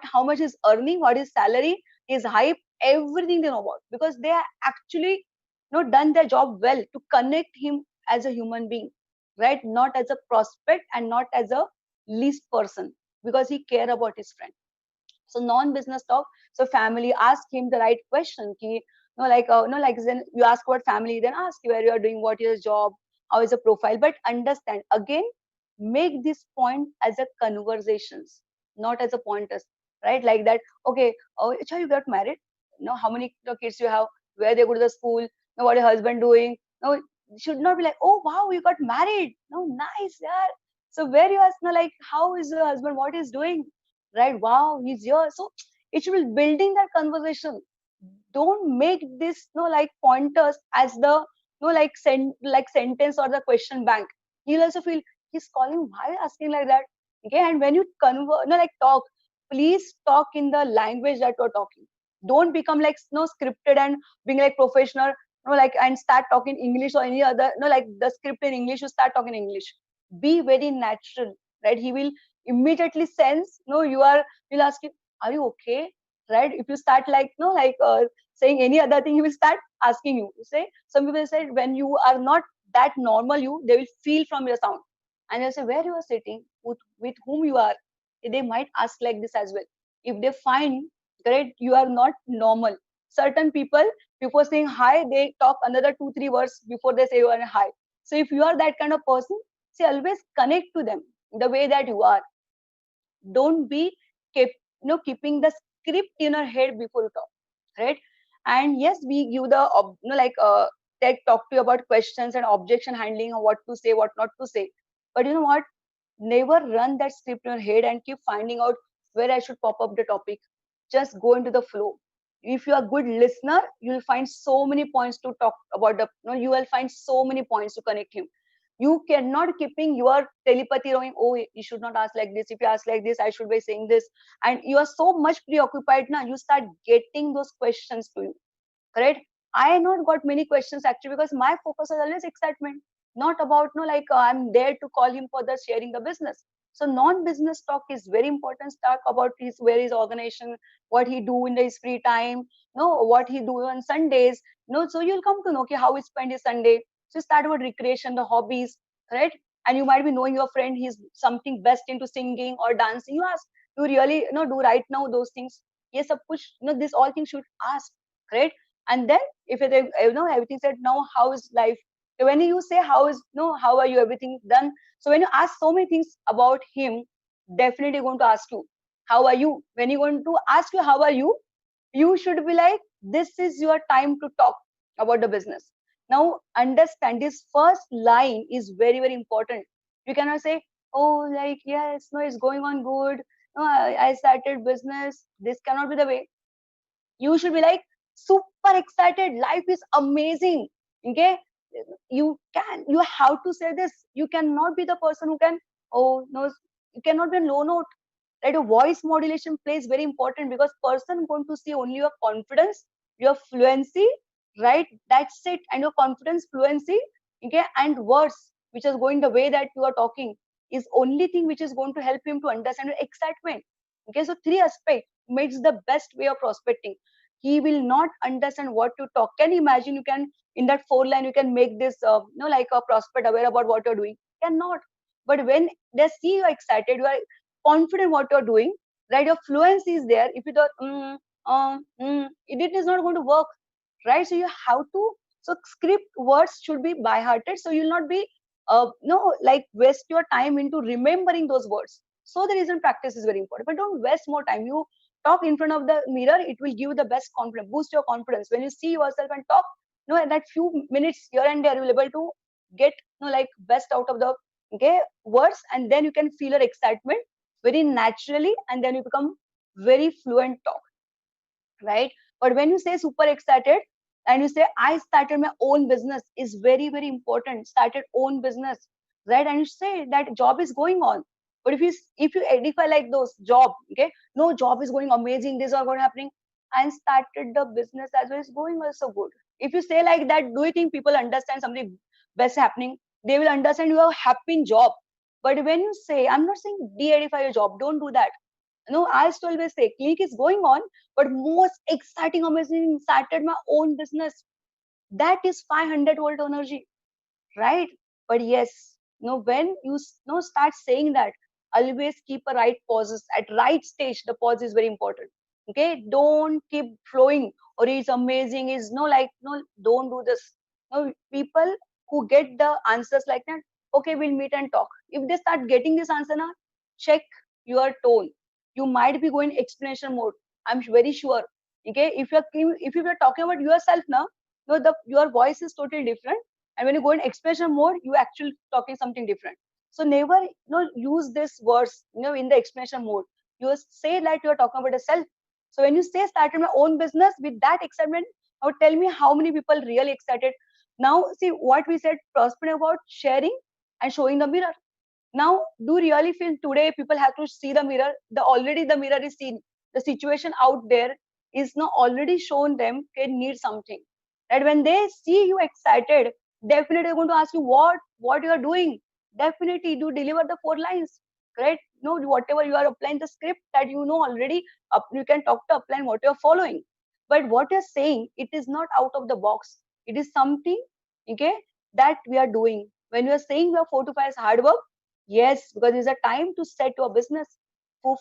how much is earning, what is salary, his hype, everything they know about, because they are actually, done their job well to connect him as a human being, right? Not as a prospect and not as a least person, because he care about his friend. So non-business talk. So family, ask him the right question. Ki, like then you ask about family, then ask where you are doing, what is your job, how is the profile. But understand again, make this point as a conversations, not as a pointers, right? Like that. Okay, oh, Acha, you got married. How many kids you have? Where they go to the school? What your husband doing? No, it should not be like, oh wow, you got married. No, nice, yeah. So where you ask, like, how is your husband? What is doing? Right? Wow, he's here. So it should be building that conversation. Don't make this like pointers as the like sentence or the question bank. He'll also feel he's calling, why asking like that? Okay, and when you convert, like talk, please talk in the language that you're talking. Don't become like scripted and being like professional, like and start talking English or any other, like the script in English, you start talking English. Be very natural, right? He will immediately sense, you are, he'll ask you, are you okay? Right? If you start like, like saying any other thing, he will start asking you. You say, some people say when you are not that normal, they will feel from your sound. And they'll say, where you are sitting, with whom you are. they might ask like this as well. If they find, correct, you are not normal. Certain people, before saying hi, they talk another 2 3 words before they say you are hi. So if you are that kind of person, see, always connect to them the way that you are. Don't be kept, keeping the script in your head before you talk, right? And yes, we give the tech talk to you about questions and objection handling, or what to say, what not to say. But you know what, never run that script in your head and keep finding out where I should pop up the topic. Just go into the flow. If you are a good listener, you will find so many points to talk about the, you will find so many points to connect him. You cannot keeping your telepathy going, oh, you should not ask like this. If you ask like this, I should be saying this. And you are so much preoccupied now, you start getting those questions to you. Correct? I not got many questions actually, because my focus is always excitement, not about I'm there to call him for the sharing the business. So non-business talk is very important. Talk about his where his organization, what he do in his free time, what he do on Sundays. So you'll come to know, okay, how he spend his Sunday. So start about recreation, the hobbies, right? And you might be knowing your friend, he's something best into singing or dancing. You ask, you really do right now those things? Yes, of push, this all things should ask, right? And then if it everything said, now how is life, when you say how is, how are you, everything done. So when you ask so many things about him, definitely going to ask you how are you. When you're going to ask you how are you should be like, this is your time to talk about the business. Now understand, this first line is very very important. You cannot say, oh, like, yes, no, it's going on good, no, I started business. This cannot be the way. You should be like super excited, life is amazing. Okay, you have to say this. You cannot be the person who can, oh no, you cannot be a low note, right? Your voice modulation plays very important, because person going to see only your confidence, your fluency, right? That's it. And your confidence, fluency, okay, and words which is going the way that you are talking is only thing which is going to help him to understand your excitement. Okay, so three aspect makes the best way of prospecting. He will not understand what to talk. Can you imagine, you can in that 4 line you can make this like a prospect aware about what you're doing? Cannot. But when they see you excited, you are confident what you're doing, right? Your fluency is there. If you thought it is not going to work, right? So you have to, so script words should be by hearted, so you'll not be no like waste your time into remembering those words. So the reason practice is very important, but don't waste more time. You talk in front of the mirror, it will give you the best confidence, boost your confidence. When you see yourself and talk, in that few minutes here and there, you will able to get like best out of the words, and then you can feel your excitement very naturally, and then you become very fluent talk, right? But when you say super excited and you say, I started my own business, is very very important. Started own business, right? And you say that job is going on. But if you edify like those job, okay, no, job is going amazing, this is all going happening, and started the business as well, is going also good. If you say like that, do you think people understand something best happening? They will understand you are happy in job. But when you say, I'm not saying de-edify your job, don't do that. No, I used to always say clinic is going on, but most exciting, amazing, started my own business. That is 500-volt energy, right? But yes, when you start saying that, always keep a right pauses at right stage. The pause is very important. Okay, don't keep flowing, or it's amazing, is no, don't do this. No, people who get the answers like that, okay, we'll meet and talk. If they start getting this answer now, check your tone. You might be going explanation mode, I'm very sure. Okay, if you're talking about yourself now, no, your voice is totally different, and when you go in expression mode, you actually talking something different. So never use this words in the explanation mode. You say like you're talking about yourself. So when you say started my own business with that excitement, now tell me how many people really excited. Now see what we said, prospering about sharing and showing the mirror. Now do really feel today people have to see the mirror, the mirror is seen, the situation out there is now already shown them can need something. That when they see you excited, definitely they're going to ask you what you are doing. Definitely do deliver the 4 lines, correct? No, whatever you are applying the script that already you can talk to applying what you're following. But what you're saying, it is not out of the box. It is something, okay, that we are doing. When we are saying we are 4 to 5 is hard work, yes, because it's a time to set your business.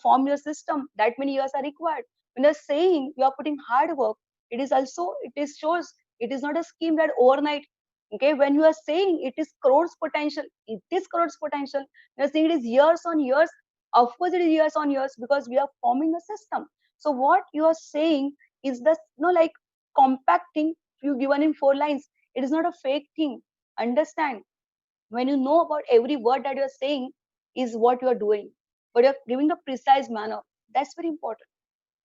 form your system, that many years are required. When you're saying you are putting hard work, it is also, it is shows, it is not a scheme that overnight. Okay, when you are saying it is crores potential, it is crores potential. You're saying it is years on years, of course it is years on years, because we are forming a system. So what you are saying is the, like compacting, you given in 4 lines. It is not a fake thing. Understand? When you know about every word that you're saying is what you're doing, but you're giving a precise manner. That's very important,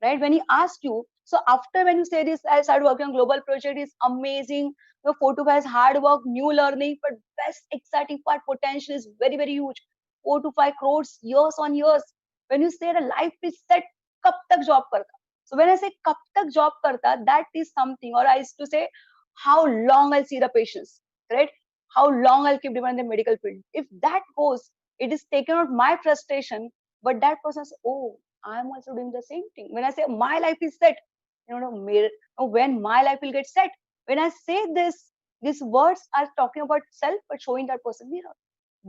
right? When he asked you, so after when you say this, I started working on global project, is amazing. Your 4 to 5 is hard work, new learning, but best exciting part, potential is very, very huge. 4 to 5 crores, years on years. When you say the life is set, kab tak job karta. So when I say kab tak job karta, that is something, or I used to say, how long I'll see the patients, right? How long I'll keep demanding the medical field. If that goes, it is taken out my frustration, but that person says, oh, I'm also doing the same thing. When I say my life is set, when my life will get set. When I say this, these words are talking about self, but showing that person mirror.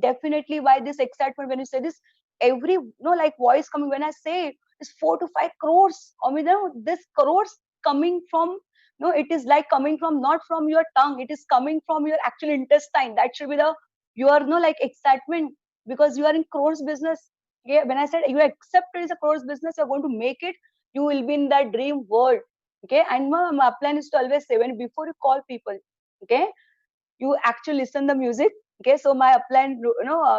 Definitely, why this excitement when you say this, every like voice coming when I say is 4 to 5 crores. I mean, this crores coming from it is like coming from not from your tongue, it is coming from your actual intestine. That should be the your like excitement, because you are in crores business. Yeah, when I said you accept it as a crores business, you're going to make it, you will be in that dream world. Okay, and my plan is to always say, when before you call people, okay, you actually listen the music. Okay, so my upline,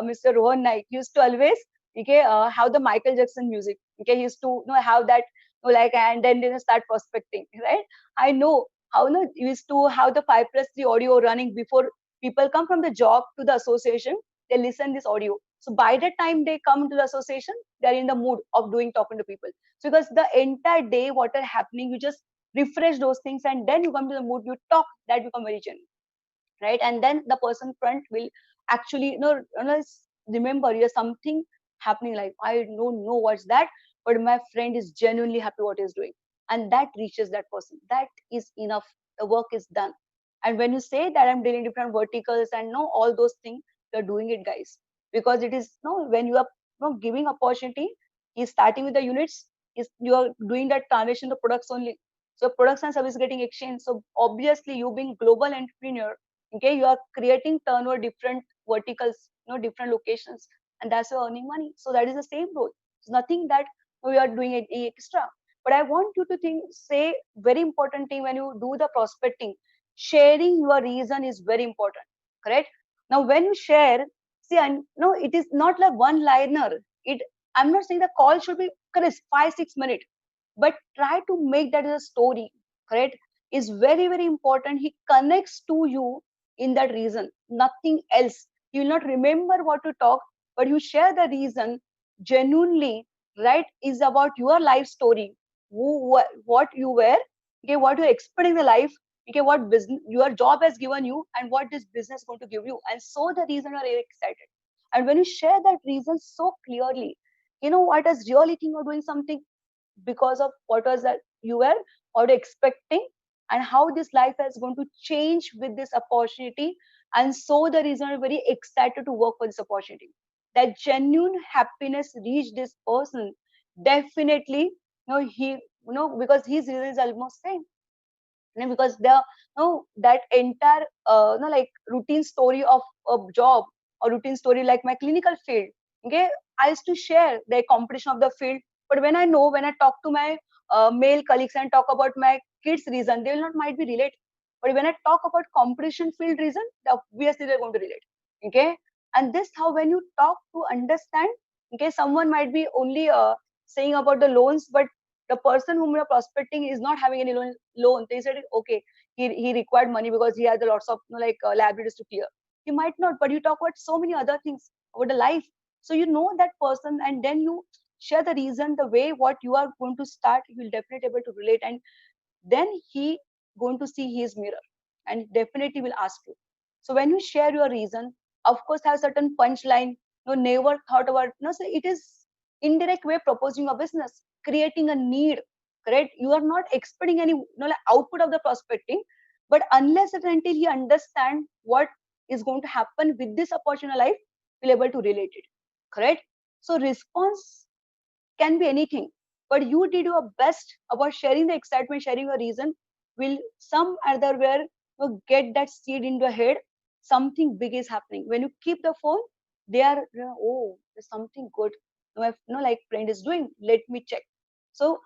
Mr. Rohan Naik used to always, okay, have the Michael Jackson music. Okay, he used to have that, like, and then they start prospecting, right? I know how you used to have the 5+3 audio running before people come from the job to the association. They listen this audio. So by the time they come to the association, they're in the mood of doing talking to people. So because the entire day, what are happening, you just refresh those things, and then you come to the mood, you talk, that become very genuine, right? And then the person front will actually remember there's something happening, like I don't know what's that, but my friend is genuinely happy what he's doing, and that reaches that person. That is enough. The work is done. And when you say that I'm dealing different verticals and all those things, you're doing it, guys, because it is when you are giving opportunity, is starting with the units, is you are doing that transition to products only. So products and service getting exchanged. So obviously, you being global entrepreneur, okay, you are creating turnover different verticals, different locations, and that's your earning money. So that is the same role. It's nothing that we are doing it extra. But I want you to say very important thing when you do the prospecting. Sharing your reason is very important, correct? Now when you share, see, no, it is not like one liner. I'm not saying the call should be crisp 5-6 minutes, but try to make that as a story, correct? Is very, very important. He connects to you in that reason, nothing else. You will not remember what to talk, but you share the reason genuinely, right? Is about your life story. What you were, okay, what you're expecting the life, okay, what business your job has given you, and what this business is going to give you, and so the reason you are very excited. And when you share that reason so clearly, what is really think you're doing something because of what was that you were or expecting, and how this life is going to change with this opportunity. And so the reason I'm very excited to work for this opportunity, that genuine happiness reach this person. Definitely, he, because his reason is almost same. Because the that entire like routine story of a job, or routine story like my clinical field, okay, I used to share the competition of the field. But when I talk to my male colleagues and talk about my kids reason, they will not might be relate. But when I talk about competition field reason, obviously they're going to relate. Okay, and this how when you talk to understand, okay, someone might be only saying about the loans, but the person whom you're prospecting is not having any loan. They said, okay, he required money because he has a lots of liabilities to clear. He might not, but you talk about so many other things about the life. So you know that person, and then you share the reason, the way what you are going to start, you will definitely able to relate. And then he going to see his mirror, and definitely will ask you. So when you share your reason, of course have certain punchline, never thought about, so it is indirect way proposing a business, creating a need, correct? You are not expecting any like output of the prospecting, but unless and until he understand what is going to happen with this opportunity life, will able to relate it, correct? So response can be anything, but you did your best about sharing the excitement, sharing your reason. Will some other where you get that seed in your head, something big is happening. When you keep the phone, they are, oh, there's something good. My, like friend is doing. Let me check. So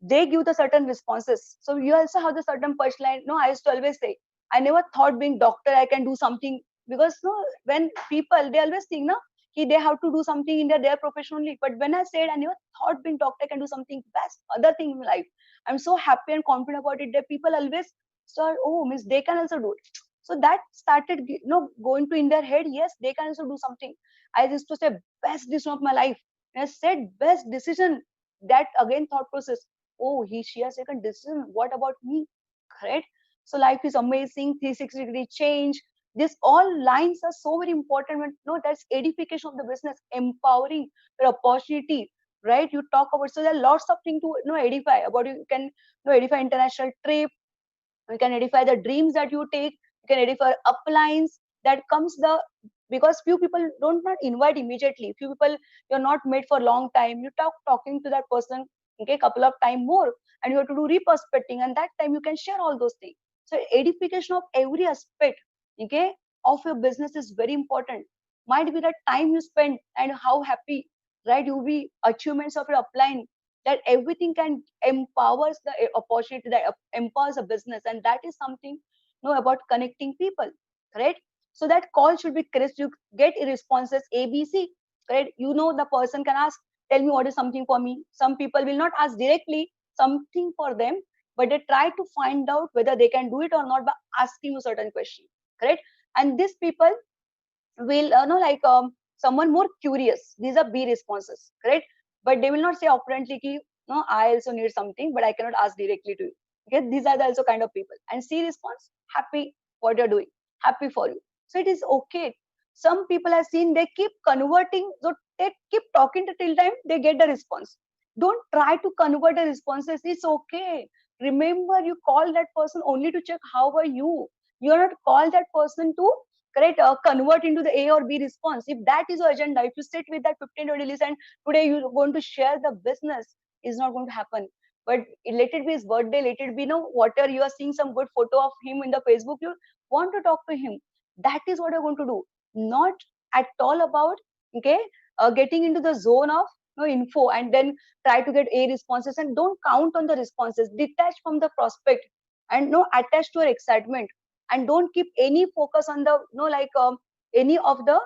they give the certain responses. So you also have the certain punchline. No, I used to always say, I never thought being doctor I can do something, because no, when people they always think no, they have to do something in their profession only. But when I said I never thought being doctor can do something best, other thing in life, I'm so happy and confident about it that people always start, oh, miss, they can also do it. So that started, going to in their head. Yes, they can also do something. I used to say best decision of my life. And I said best decision. That again thought process, oh, she has taken decision, what about me? Correct. So life is amazing, 360-degree change. This all lines are so very important. When no, that's edification of the business, empowering your opportunity, right? You talk about, so there are lots of things to edify about. You can edify international trip, you can edify the dreams that you take, you can edify uplines that comes the, because few people don't not invite immediately, few people you're not made for long time, you talking to that person, okay, couple of time more, and you have to do reprospecting, and that time you can share all those things. So edification of every aspect, okay, of your business is very important. Might be the time you spend and how happy, right, you'll be achievements of your upline, that everything can empowers the opportunity, that empowers a business, and that is something about connecting people, correct? So that call should be crisp. You get responses ABC, correct? The person can ask, tell me what is something for me. Some people will not ask directly something for them, but they try to find out whether they can do it or not by asking you certain question, correct? And these people will someone more curious, these are B responses, correct? But they will not say upfrontly ki, no, I also need something but I cannot ask directly to you, okay? These are the also kind of people. And C response, happy what you're doing, happy for you. So it is okay. Some people I've seen, they keep converting, so they keep talking till time they get the response. Don't try to convert the responses, it's okay. Remember, you call that person only to check how are you. You are not call that person to, correct, convert into the A or B response. If that is your agenda, if you sit with that 15 20 list and today you're going to share the business, is not going to happen. But let it be his birthday, let it be whatever, you are seeing some good photo of him in the Facebook, you want to talk to him. That is what you're going to do. Not at all about, okay, getting into the zone of no info and then try to get A responses, and don't count on the responses. Detach from the prospect and no attach to your excitement, and don't keep any focus on the any of the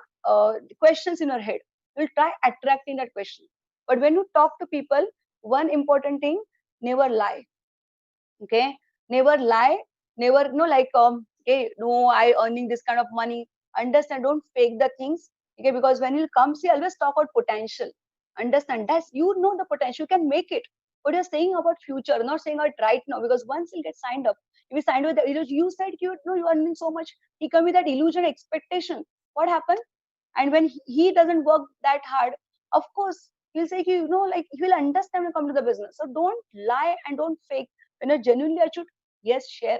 questions in your head. You'll try attracting that question. But when you talk to people, one important thing, never lie, okay? Never lie, never okay, no, I earning this kind of money. Understand, don't fake the things, okay? Because when you come, see, always talk about potential. Understand, that's, the potential, you can make it. But you're saying about future, not saying about right now, because once you get signed up, if you signed with the, you said you know you are earning so much, he come with that illusion expectation. What happened? And when he doesn't work that hard, of course he'll say, like, he'll understand and come to the business. So don't lie and don't fake. When you're genuinely should, yes, share,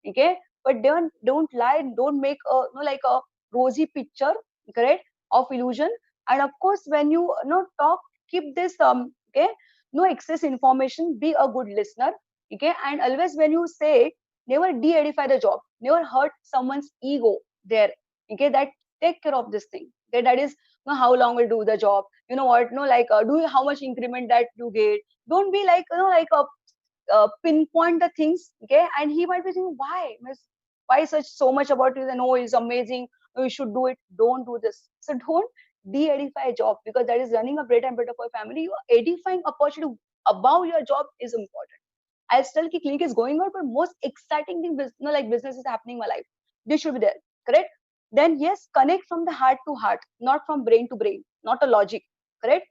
okay? But don't lie, don't make a a rosy picture, correct, of illusion. And of course, when you talk, keep this okay, no excess information, be a good listener, okay? And always when you say, never de-edify the job, never hurt someone's ego there, okay? That take care of this thing, okay? That is, how long will do the job, what, do you, how much increment that you get. Don't be like, pinpoint the things, okay? And he might be thinking, why, miss, why such so much about it, and oh, it's amazing, oh, you should do it. Don't do this. So don't de-edify a job, because that is running a bread and butter for your family. You are edifying opportunity above your job is important. I'll still keep clinic is going on, but most exciting thing, business is happening in my life. This should be there, correct? Then yes, connect from the heart to heart, not from brain to brain, not a logic, correct?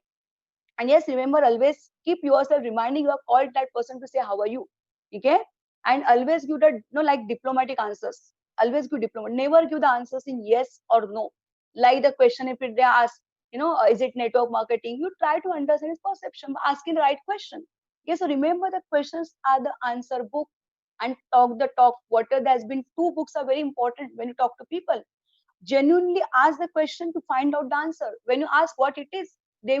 And yes, remember, always keep yourself reminding, you have called that person to say how are you, okay? And always give the diplomatic answers. Always give diplomat, never give the answers in yes or no. Like the question, if they ask, is it network marketing, you try to understand his perception by asking the right question. Okay, so remember, the questions are the answer book. And talk the talk. Whatever, there's been two books are very important when you talk to people. Genuinely ask the question to find out the answer. When you ask what it is, they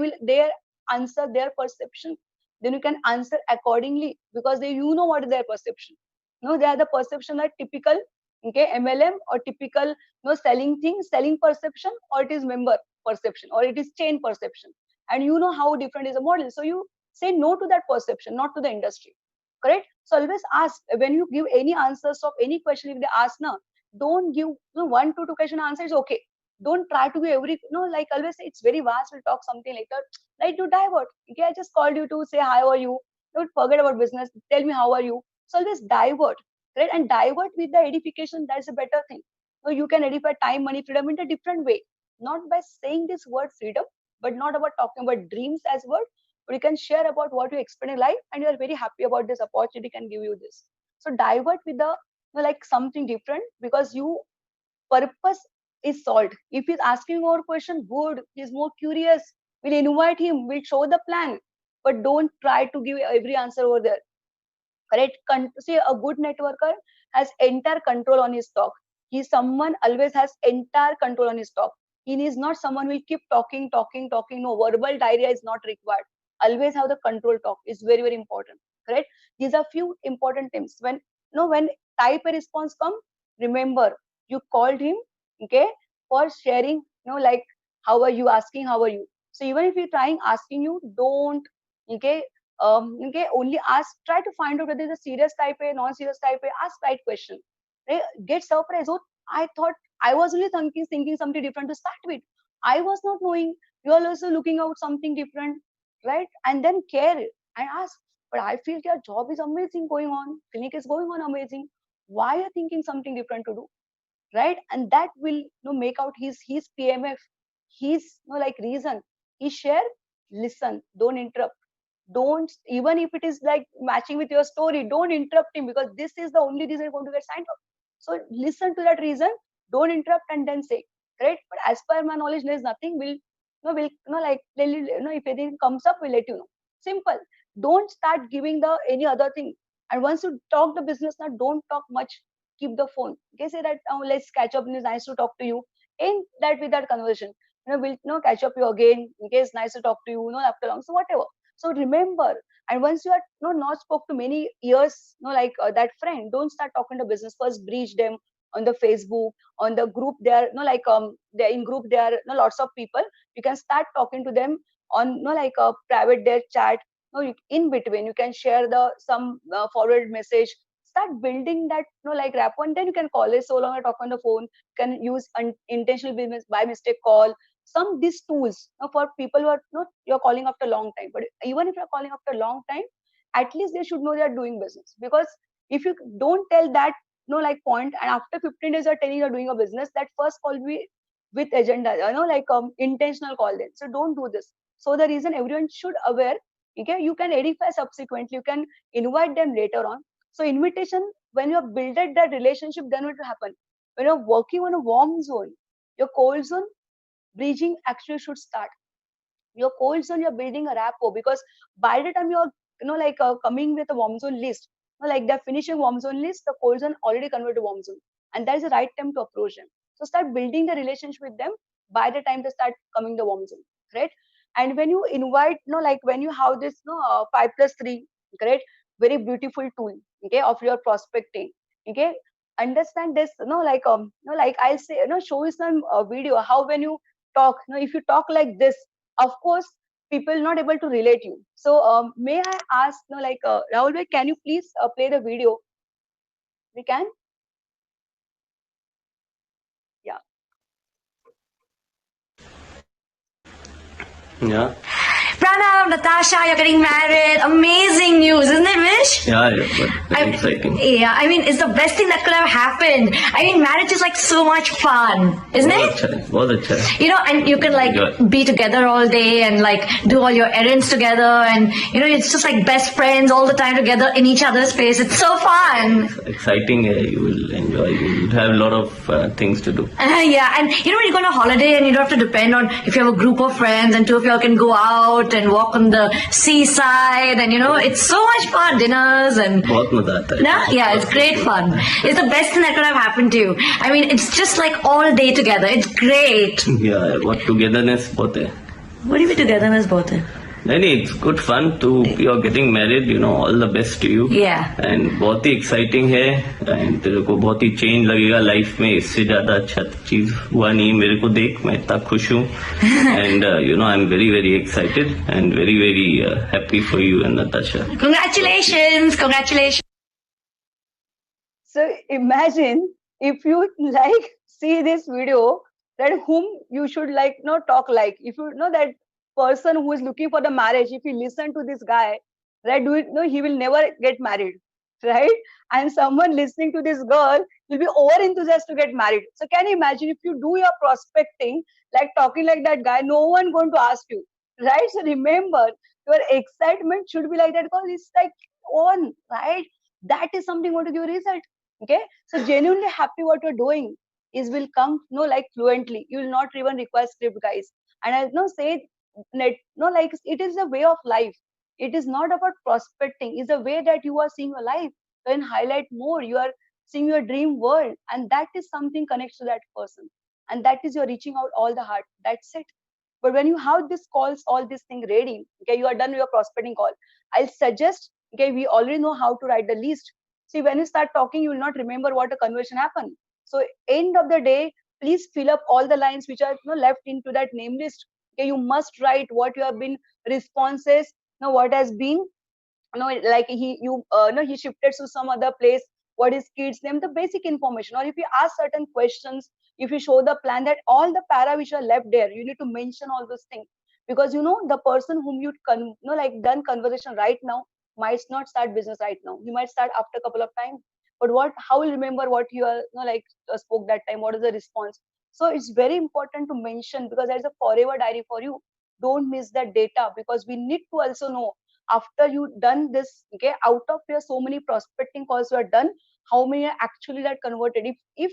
answer their perception, then you can answer accordingly, because what is their perception. They are the perception are typical, okay, MLM, or typical selling things, selling perception, or it is member perception, or it is chain perception, and how different is the model. So you say no to that perception, not to the industry. Correct? So always ask when you give any answers of any question. If they ask now, don't give one to two question answers. Okay, don't try to be every like always say it's very vast, we'll talk something later. Like, to divert. Okay, I just called you to say hi, how are you. Don't forget about business, tell me how are you. So always divert, right? And divert with the edification. That's a better thing. So you can edify time, money, freedom in a different way, not by saying this word freedom, but not about talking about dreams as word, but you can share about what you experience in life, and you are very happy about this opportunity can give you this. So divert with the like something different, because you purpose is solved. If he's asking more question, good, he's more curious, we'll invite him, we'll show the plan, but don't try to give every answer over there. Correct? See, a good networker has entire control on his talk. He's someone always has entire control on his talk. He is not someone who will keep talking, talking, talking. No, verbal diarrhea is not required. Always have the control talk. It's very, very important. Correct? These are few important things. When type a response come, remember you called him, okay, for sharing, like how are you, asking how are you. So even if he's trying asking you, don't, okay, only ask, try to find out whether it's a serious type A, non-serious type A, ask right question. Right? Get surprised. Oh, I thought I was only thinking something different to start with. I was not knowing. You are also looking out something different, right? And then care and ask. But I feel your job is amazing going on. Clinic is going on amazing. Why are you thinking something different to do? Right? And that will make out his PMF, his like reason. He share, listen, don't interrupt. Don't, even if it is like matching with your story, don't interrupt him, because this is the only reason you're going to get signed up. So listen to that reason, don't interrupt, and then say, right? But as per my knowledge, there's nothing. If anything comes up, we'll let you know. Simple. Don't start giving the any other thing. And once you talk the business, now don't talk much. Keep the phone. Okay, say that let's catch up. It's nice to talk to you. End that with that conversation. We'll catch up you again. Okay, it's nice to talk to you. After long. So whatever. So remember, and once you are not spoke to many years, that friend, don't start talking to business. First, breach them on the Facebook, on the group. They're they're in group. There are lots of people. You can start talking to them on a private their chat. In between, you can share some forward message. Start building that rapport, and then you can call it. So long I talk on the phone. You can use intentional business by mistake call. Some these tools for people who are you're calling after a long time. But even if you're calling after a long time, at least they should know they are doing business. Because if you don't tell that point, and after 15 days you're telling you're doing a business, that first call will be with agenda, intentional call then. So don't do this. So the reason everyone should aware, okay, you can edify subsequently, you can invite them later on. So invitation, when you have built that relationship, then what will happen? When you're working on a warm zone, your cold zone, bridging actually should start. Your cold zone, you're building a rapport, because by the time you're coming with a warm zone list, they're finishing warm zone list, the cold zone already converted to warm zone, and that is the right time to approach them. So start building the relationship with them by the time they start coming the warm zone, right? And when you invite, when you have this 5+3, correct, very beautiful tool, okay, of your prospecting, okay, understand this, I'll say, show you some video how when you talk, if you talk like this, of course people not able to relate you. So may I ask, Rahul bhai, can you please play the video? We can. Yeah. Yeah. Pranav, Natasha, you're getting married. Amazing news, isn't it, Vish? Yeah, but exciting. Yeah, I mean, it's the best thing that could have happened. I mean, marriage is like so much fun, isn't it? बहुत अच्छा. And you can be together all day and do all your errands together, and it's just like best friends all the time together in each other's face. It's so fun. It's exciting. You will enjoy. You will have a lot of things to do. Yeah, and when you go on a holiday and you don't have to depend on if you have a group of friends and two of y'all can go out and walk on the seaside, and it's so much fun, dinners and बहुत मजा आता है. No? Yeah, it's great fun. It's the best thing that could have happened to you. I mean, it's just like all day together. It's great. Yeah, what togetherness both है. What do you mean togetherness both है? नहीं, it's good fun to you're getting married, all the best to you. Yeah. And बहुत ही exciting है, and तेरे को बहुत ही change लगेगा life में. इससे ज्यादा अच्छा चीज हुआ नहीं मेरे को देख, मैं इतना खुश हूँ. And I'm very very excited and very very happy for you and Natasha. Congratulations. Congratulations. So imagine if you like see this video, that whom you should like not talk like. If you know that person who is looking for the marriage, if you listen to this guy, right, do you know he will never get married, right? And someone listening to this girl will be over enthusiastic to get married. So can you imagine if you do your prospecting like talking like that guy, no one going to ask you, right? So remember, your excitement should be like that because it's like on, right? That is something going to give result. Okay, so genuinely happy what you're doing is will come like fluently. You will not even require script, guys. And I say net like it is a way of life. It is not about prospecting. It's a way that you are seeing your life. Then highlight more. You are seeing your dream world, and that is something connects to that person, and that is you're reaching out all the heart. That's it. But when you have this calls, all this thing ready, okay, you are done with your prospecting call. I'll suggest, okay, we already know how to write the list. See, when you start talking, you will not remember what a conversation happened. So, end of the day, please fill up all the lines which are left into that name list. Okay, you must write what you have been responses, what has been, like he shifted to some other place. What is kids name? The basic information. Or if you ask certain questions, if you show the plan, that all the para which are left there, you need to mention all those things, because the person whom you like done conversation right now might not start business right now. He might start after a couple of time. But how will remember what you are like spoke that time? What is the response? So it's very important to mention, because there's a forever diary for you. Don't miss that data, because we need to also know after you done this, okay, out of your so many prospecting calls you are done, how many are actually that converted. If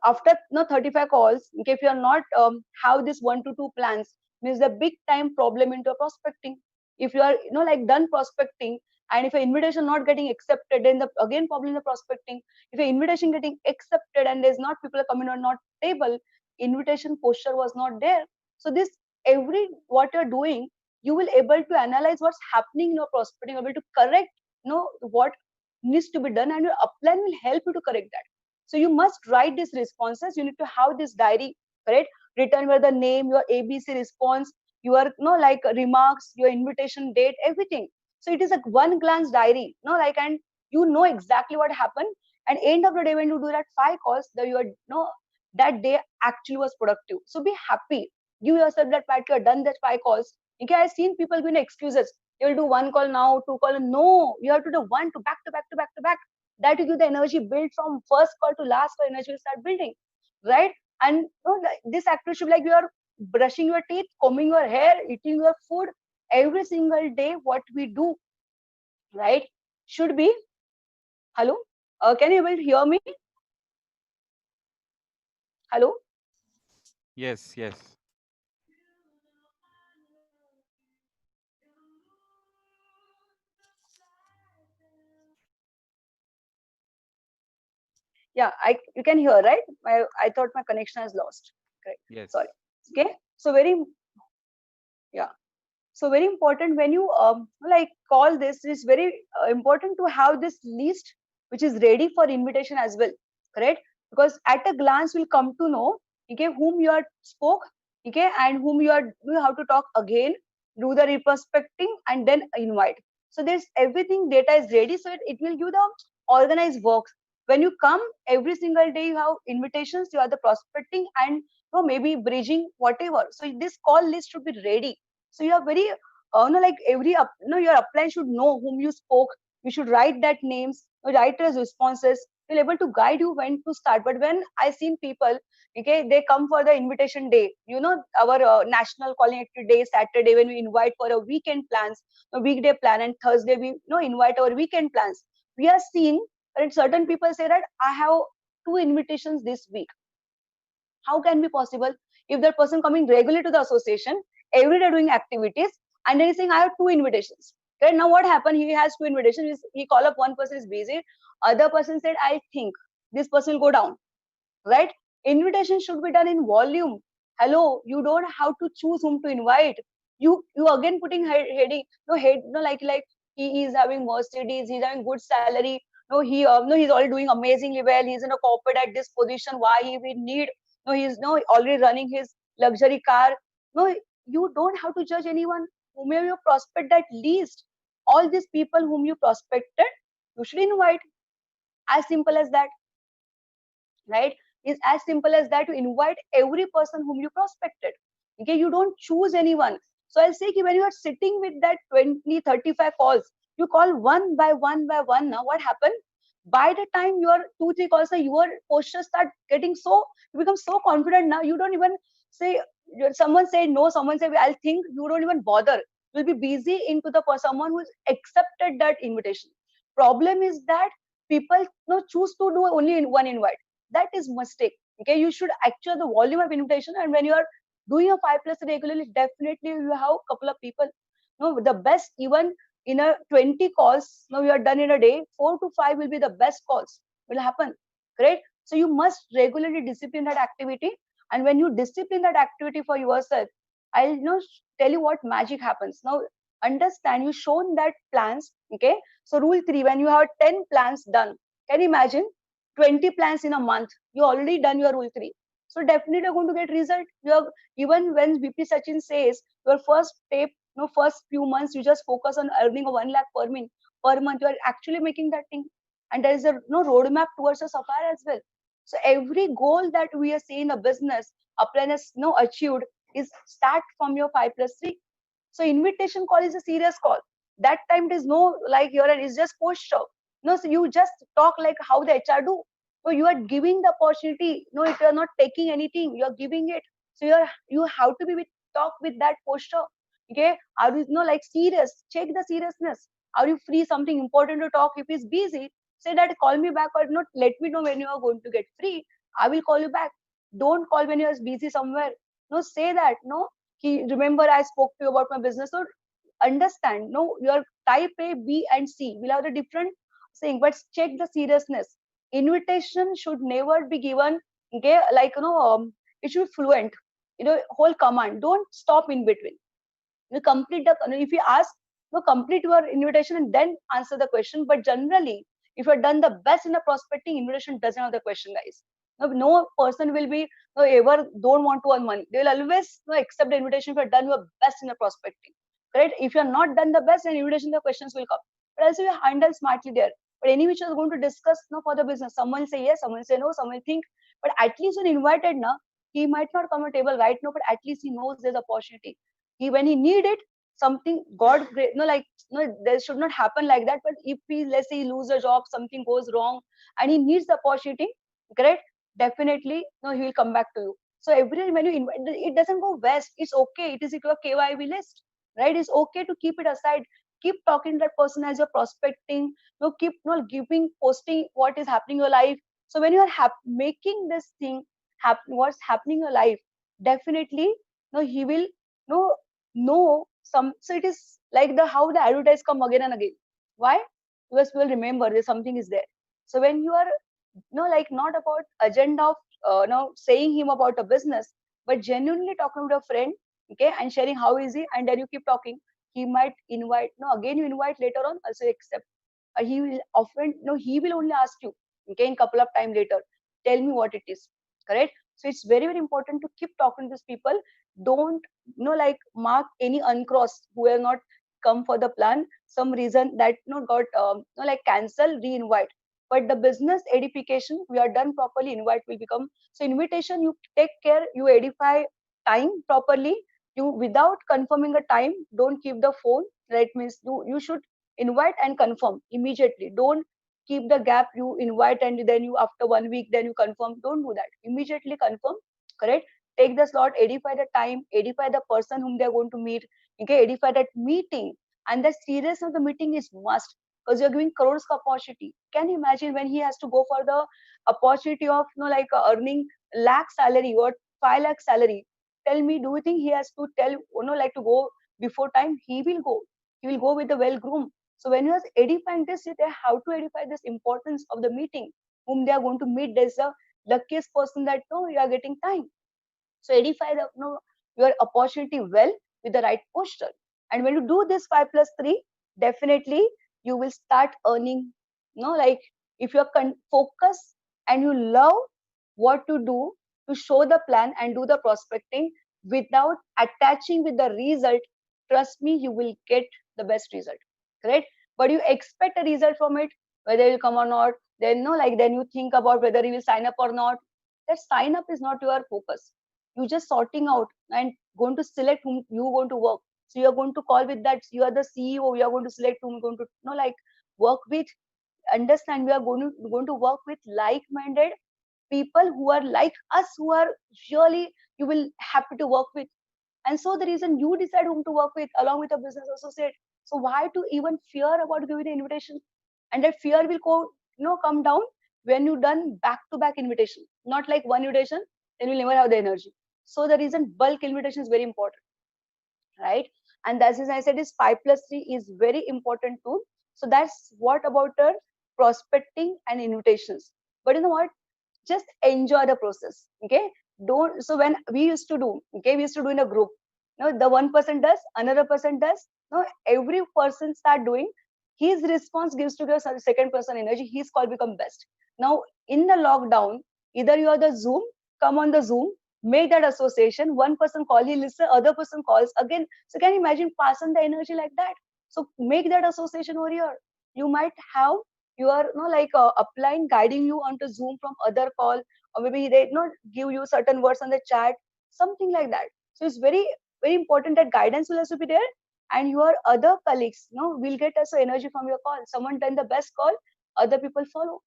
after 35 calls, okay, if you are not have this 1 to 2 plans, means the big time problem into prospecting. If you are like done prospecting, and if your invitation not getting accepted, then the again problem in the prospecting. If your invitation getting accepted and there's not people are coming or not table, invitation posture was not there. So this every what you're doing, you will able to analyze what's happening in your prospecting, able to correct what needs to be done, and your upline will help you to correct that. So you must write these responses. You need to have this diary, correct? Written with the name, your ABC response, your like remarks, your invitation date, everything. So it is a one glance diary, like, and you know exactly what happened. And end of the day, when you do that 5 calls, that you are that day actually was productive. So be happy. Give yourself that pat. You are done that 5 calls. Okay, I've seen people giving excuses. You will do 1 call now, 2 call. No, you have to do one to back to back to back to back. That will give the energy build from first call to last call. Energy will start building, right? And this activity should be like you are brushing your teeth, combing your hair, eating your food every single day. What we do, right, should be. Hello, can you able to hear me? Hello. Yes, yes. Yeah, you can hear, right? I thought my connection is lost. Correct. Yes. Sorry. Okay. So very, yeah. So very important when you like call this, is very important to have this list which is ready for invitation as well, correct? Because at a glance we'll come to know, okay, whom you are spoke, okay, and whom you have to talk again, do the reprospecting, and then invite. So there's everything data is ready, so it will give the organized works. When you come every single day, you have invitations, you have the prospecting, and maybe bridging, whatever. So this call list should be ready. So you are very like every your upline should know whom you spoke. You should write that names, write as responses. Will able to guide you when to start. But when I seen people, okay, they come for the invitation day, our national calling activity day, Saturday, when we invite for a weekend plans, a weekday plan, and Thursday we invite our weekend plans. We are seeing that certain people say that I have 2 invitations this week. How can be possible if that person coming regularly to the association, every day doing activities, and then he's saying I have 2 invitations? Right now, what happened? He has 2 invitations. He call up one person is busy, other person said I think this person will go down. Right? Invitation should be done in volume. Hello, you don't have to choose whom to invite. You again putting heading, no head, no, like he is having Mercedes, he's having good salary, no he no he's already doing amazingly well, he's in a corporate at this position, why he will need, no he's no already running his luxury car. No, you don't have to judge anyone whom you prospect. At least all these people whom you prospected, you should invite. As simple as that, right? Is as simple as that. You invite every person whom you prospected. Okay, you don't choose anyone. So I'll say when you are sitting with that 20, 35 calls, you call one by one by one. Now what happened? By the time your 2, 3 calls, your posture start getting so, you become so confident. Now you don't even say, someone say no, someone say I'll think, you don't even bother. You'll be busy into the someone who's accepted that invitation. Problem is that people choose to do only in one invite. That is mistake. Okay, you should actually the volume of invitation, and when you are doing a 5+ regularly, definitely you have a couple of people. No, the best, even in a 20 calls, now you are done in a day, 4 to 5 will be the best calls will happen. Great. So you must regularly discipline that activity. And when you discipline that activity for yourself, I'll tell you what magic happens. Now understand, you shown that plans. Okay. So rule 3, when you have 10 plans done, can you imagine 20 plans in a month? You already done your rule 3. So definitely you're going to get result. You have, even when VP Sachin says your first step, first few months you just focus on earning a 1 lakh per month, you are actually making that thing. And there is a roadmap towards a sapphire as well. So every goal that we are seeing in a business, a plan is achieved, is start from your 5+3. So invitation call is a serious call. That time it is no like here and it's just posture. No, so you just talk like how the HR do. So you are giving the opportunity. No, if you are not taking anything, you are giving it. So you have to be with, talk with that posture. Okay, are you like serious? Check the seriousness. Are you free? Something important to talk. If he's busy, say that call me back, or not. Let me know when you are going to get free. I will call you back. Don't call when you are busy somewhere. No, say that. No, he remember I spoke to you about my business. So understand. No, your type A, B, and C will have the different saying, but check the seriousness. Invitation should never be given. Okay, like it should be fluent. Whole command. Don't stop in between. You complete the, if you ask, complete your invitation and then answer the question. But generally, if you're done the best in a prospecting, invitation doesn't have the question, guys. No person will be ever don't want to earn money. They will always accept the invitation if you're done your best in a prospecting. Right? If you're not done the best, then invitation, the questions will come. But also you handle smartly there. But any which is going to discuss for the business. Someone will say yes, someone will say no, someone will think. But at least when invited now, he might not come to table right now, but at least he knows there's opportunity. He when he need it, something God great, like there should not happen like that. But if he, let's say he lose a job, something goes wrong, and he needs the opportunity, great, definitely he will come back to you. So every when you invite, it doesn't go west. It's okay. It is into a KYB list, right? It's okay to keep it aside. Keep talking to that person as you're prospecting. Keep giving, posting what is happening in your life. So when you are making this thing happen, what's happening in your life, definitely he will know some. So it is like the how the advertise come again and again. Why? Because people remember there's something is there. So when you are like not about agenda of saying him about a business, but genuinely talking to a friend, okay, and sharing how is he, and then you keep talking, he might invite. No, again you invite later on, also accept. He will often he will only ask you, okay, in couple of time later, tell me what it is. Correct. So it's very very important to keep talking to these people. Don't like mark any uncrossed who have not come for the plan, some reason that got like cancel, re-invite. But the business edification, we are done properly, invite will become. So invitation, you take care, you edify time properly. You without confirming a time, don't keep the phone. Right? Means you should invite and confirm immediately. Don't keep the gap. You invite and then you after 1 week then you confirm. Don't do that. Immediately confirm. Correct. Take the slot, edify the time, edify the person whom they're going to meet. Okay, edify that meeting. And the seriousness of the meeting is must, because you're giving crores of opportunity. Can you imagine when he has to go for the opportunity of like earning lakh salary or 5 lakh salary? Tell me, do you think he has to tell like to go before time? He will go. He will go with the well groom. So when you are edifying this, they have to edify this importance of the meeting, whom they are going to meet. There's the luckiest person that you are getting time. So edify the your opportunity well. with the right posture. And when you do this 5+3, definitely you will start earning, like if you're focused and you love what to do, to show the plan and do the prospecting without attaching with the result, trust me, you will get the best result, correct? But you expect a result from it, whether it will come or not, then then you think about whether you will sign up or not. That sign up is not your focus. You just sorting out and going to select whom you going to work. So you're going to call with that, you are the CEO, you are going to select whom you're going to work with. Understand, we are going to work with like-minded people who are like us, who are really you will happy to work with. And so the reason you decide whom to work with along with a business associate. So why to even fear about giving the invitation? And that fear will come down when you done back to back invitation, not like one invitation, then you'll never have the energy. So the reason bulk invitation is very important, right? And that's as I said is 5+3 is very important tool. So that's what about our prospecting and invitations. But you know what, just enjoy the process, okay? Don't, so when we used to do, okay, we used to do in a group, the one person does, another person does, every person start doing, his response gives to the second person energy, his call become best. Now in the lockdown, either you are the Zoom, come on the Zoom, make that association, one person call, he listen, other person calls again. So can you imagine pass on the energy like that? So make that association over here. You might have you are applying, guiding you onto Zoom from other call, or maybe they not give you certain words on the chat, something like that. So it's very very important that guidance will also be there, and your other colleagues will get also energy from your call. Someone done the best call, other people follow,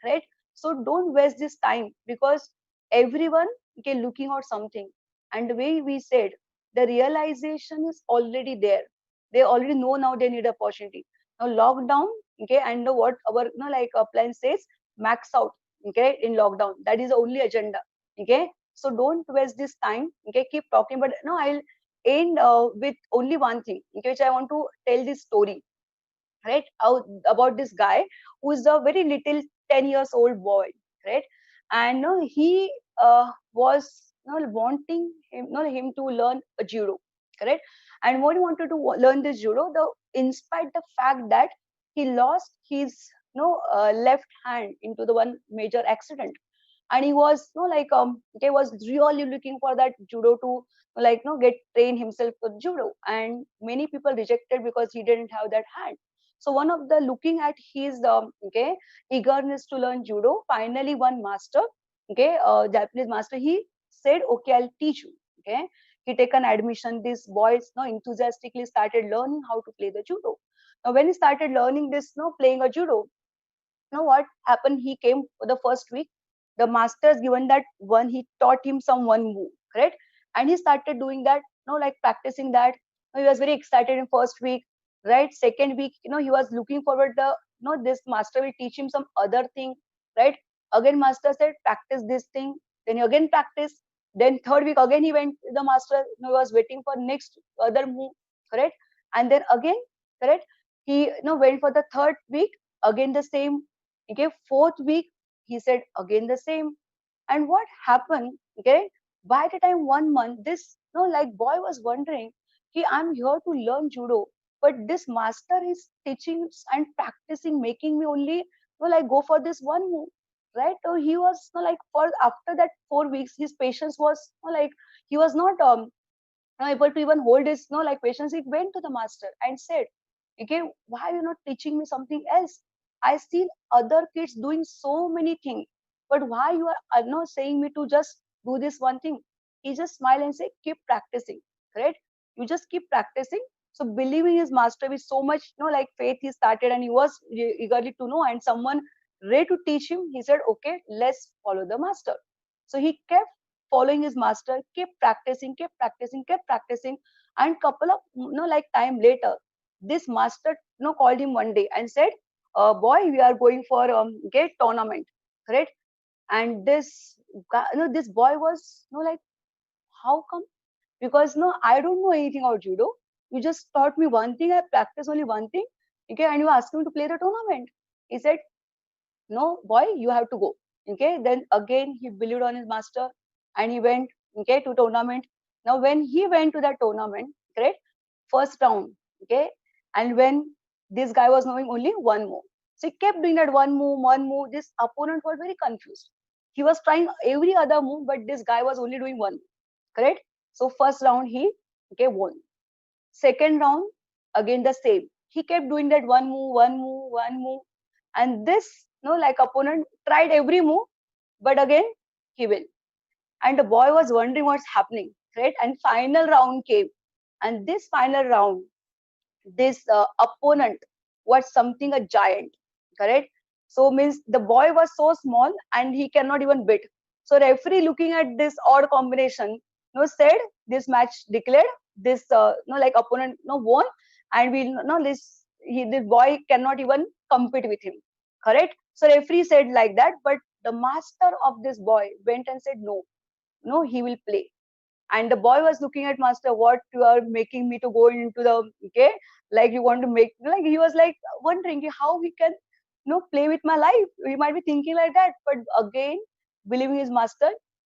right? So don't waste this time, because everyone looking out something. And the way we said, the realization is already there. They already know now they need opportunity. Now lockdown, okay, and what our plan says, max out, okay, in lockdown. That is the only agenda, okay. So don't waste this time, okay. Keep talking, but no, I'll end with only one thing, okay, which I want to tell this story, right? About this guy who is a very little 10 years old boy, right? And he was wanting him to learn a judo, correct? And what he wanted to learn this judo, in spite the fact that he lost his left hand into the one major accident. And he was he was really looking for that judo to get train himself for judo, and many people rejected because he didn't have that hand. So one of the looking at his eagerness to learn judo, finally one master, Japanese master, he said, okay, I'll teach you, okay. He taken admission, this boys enthusiastically started learning how to play the judo. Now when he started learning this playing a judo, what happened, he came for the first week, the master's given that one, he taught him some one move, correct? And he started doing that, practicing that. He was very excited in first week, right? Second week, he was looking forward the this master will teach him some other thing, right? Again master said practice this thing, then he again practice. Then third week again he went to the master, he was waiting for next other move, correct? And then again, correct, he went for the third week, again the same. Okay, fourth week, he said again the same. And what happened, okay, by the time 1 month, this boy was wondering, I'm here to learn judo, but this master is teaching and practicing, making me only go for this one move, right? So he was for after that 4 weeks, his patience was he was not able to even hold his patience. He went to the master and said, okay, why are you not teaching me something else? I seen other kids doing so many things, but why you are not saying me to just do this one thing? He just smiled and said, keep practicing, correct? You just keep practicing. So believing his master with so much faith, he started, and he was eagerly to know, and someone ready to teach him. He said, okay, let's follow the master. So he kept following his master, kept practicing, kept practicing, kept practicing. And couple of time later, this master called him one day and said, boy, we are going for gate tournament, correct? And this guy, this boy was how come? Because I don't know anything about judo. You just taught me one thing, I practice only one thing, okay, and you asked me to play the tournament. He said, no boy, you have to go, okay. Then again he believed on his master, and he went, okay, to tournament. Now when he went to that tournament, correct? First round, okay? And when this guy was knowing only one move. So he kept doing that one move, one move. This opponent was very confused. He was trying every other move, but this guy was only doing one, correct? So first round he, okay, won. Second round, again the same. He kept doing that one move, one move, one move. And this, like opponent tried every move, but again he will. And the boy was wondering what's happening, right? And final round came. And this final round, this opponent was something a giant, correct? So means the boy was so small and he cannot even beat. So referee looking at this odd combination, said this match declared, this like opponent won, and we this boy cannot even compete with him, correct? So referee said like that, but the master of this boy went and said no, no, he will play. And the boy was looking at master, what you are making me to go into the, okay, like you want to make, like he was like wondering how he can play with my life. He might be thinking like that, but again believing his master,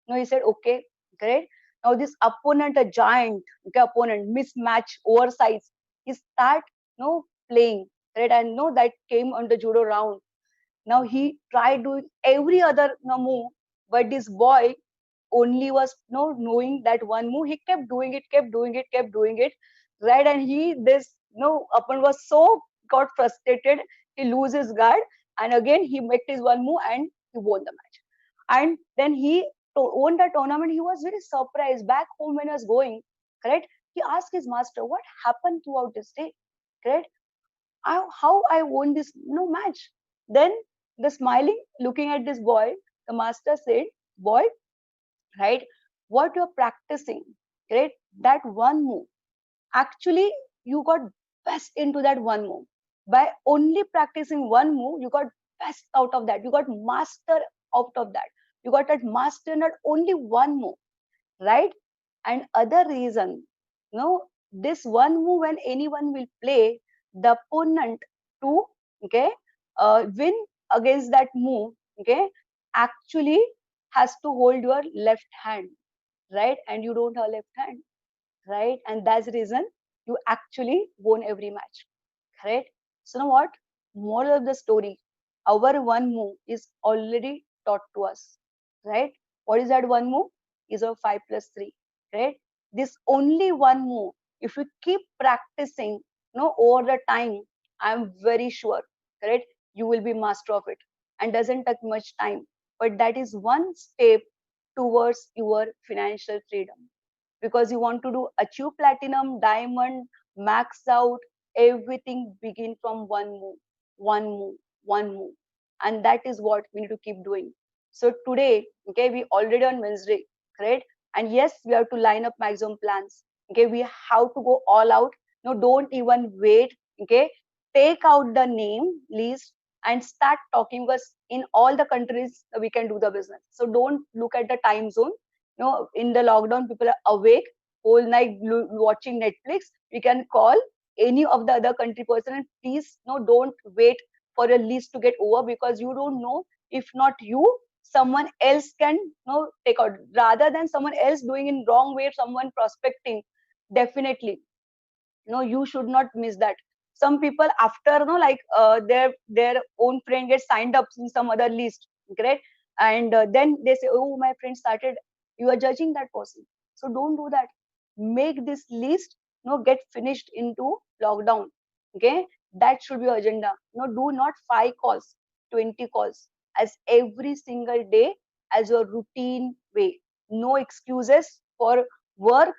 he said okay, great. Now this opponent, a giant, okay, opponent, mismatch, oversized, he start playing, right? And that came on the judo round. Now he tried doing every other move, but this boy only was knowing that one move. He kept doing it, kept doing it, kept doing it, right? And he this opponent was so got frustrated, he lose his guard, and again he made his one move and he won the match. And then he won the tournament. He was very surprised. Back home when he was going, correct, he asked his master what happened throughout this day, correct? How I won this match. Then the smiling looking at this boy, the master said, boy, right, what you're practicing, right, that one move, actually you got best into that one move. By only practicing one move, you got best out of that, you got master out of that, you got that master not only one move, right? And other reason, this one move when anyone will play, the opponent to, okay, win against that move, okay, actually has to hold your left hand, right? And you don't have left hand, right? And that's the reason you actually won every match, correct? So now what? Moral of the story, our one move is already taught to us, right? What is that one move? Is a 5 plus 3, right? This only one move, if you keep practicing over the time, I'm very sure, correct, you will be master of it. And doesn't take much time, but that is one step towards your financial freedom. Because you want to do achieve platinum, diamond, max out, everything begin from one move, one move, one move. And that is what we need to keep doing. So today, okay, we already on Wednesday, correct? And yes, we have to line up maximum plans. Okay, we have to go all out. No, don't even wait. Okay, take out the name list and start talking, because in all the countries we can do the business. So don't look at the time zone. In the lockdown, people are awake whole night watching Netflix. We can call any of the other country person, and please, don't wait for a list to get over, because you don't know, if not you, someone else can take out, rather than someone else doing in wrong way, someone prospecting. Definitely, you should not miss that. Some people after like their own friend gets signed up in some other list, correct? And then they say, oh, my friend started. You are judging that person, so don't do that. Make this list get finished into lockdown, okay? That should be your agenda. Do not 5 calls, 20 calls as every single day as your routine way. No excuses for work.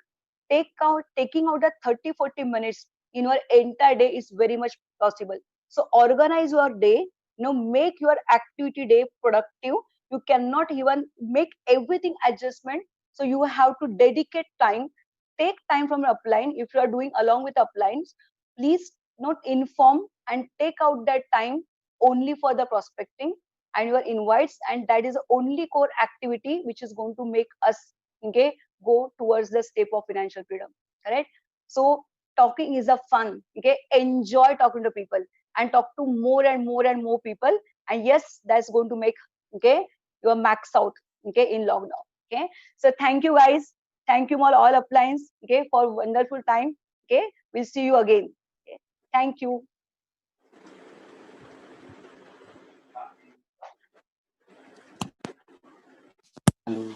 Taking out the 30-40 minutes in your entire day is very much possible. So organize your day, make your activity day productive. You cannot even make everything adjustment, so you have to dedicate time. Take time from your upline. If you are doing along with uplines, please not inform and take out that time only for the prospecting and your invites, and that is the only core activity which is going to make us, okay, go towards the step of financial freedom, correct? So talking is a fun, okay? Enjoy talking to people and talk to more and more and more people. And yes, that's going to make, okay, your max out, okay, in lockdown. Okay, so thank you guys. Thank you all uplines, okay, for wonderful time. Okay, we'll see you again. Okay. Thank you. Hello.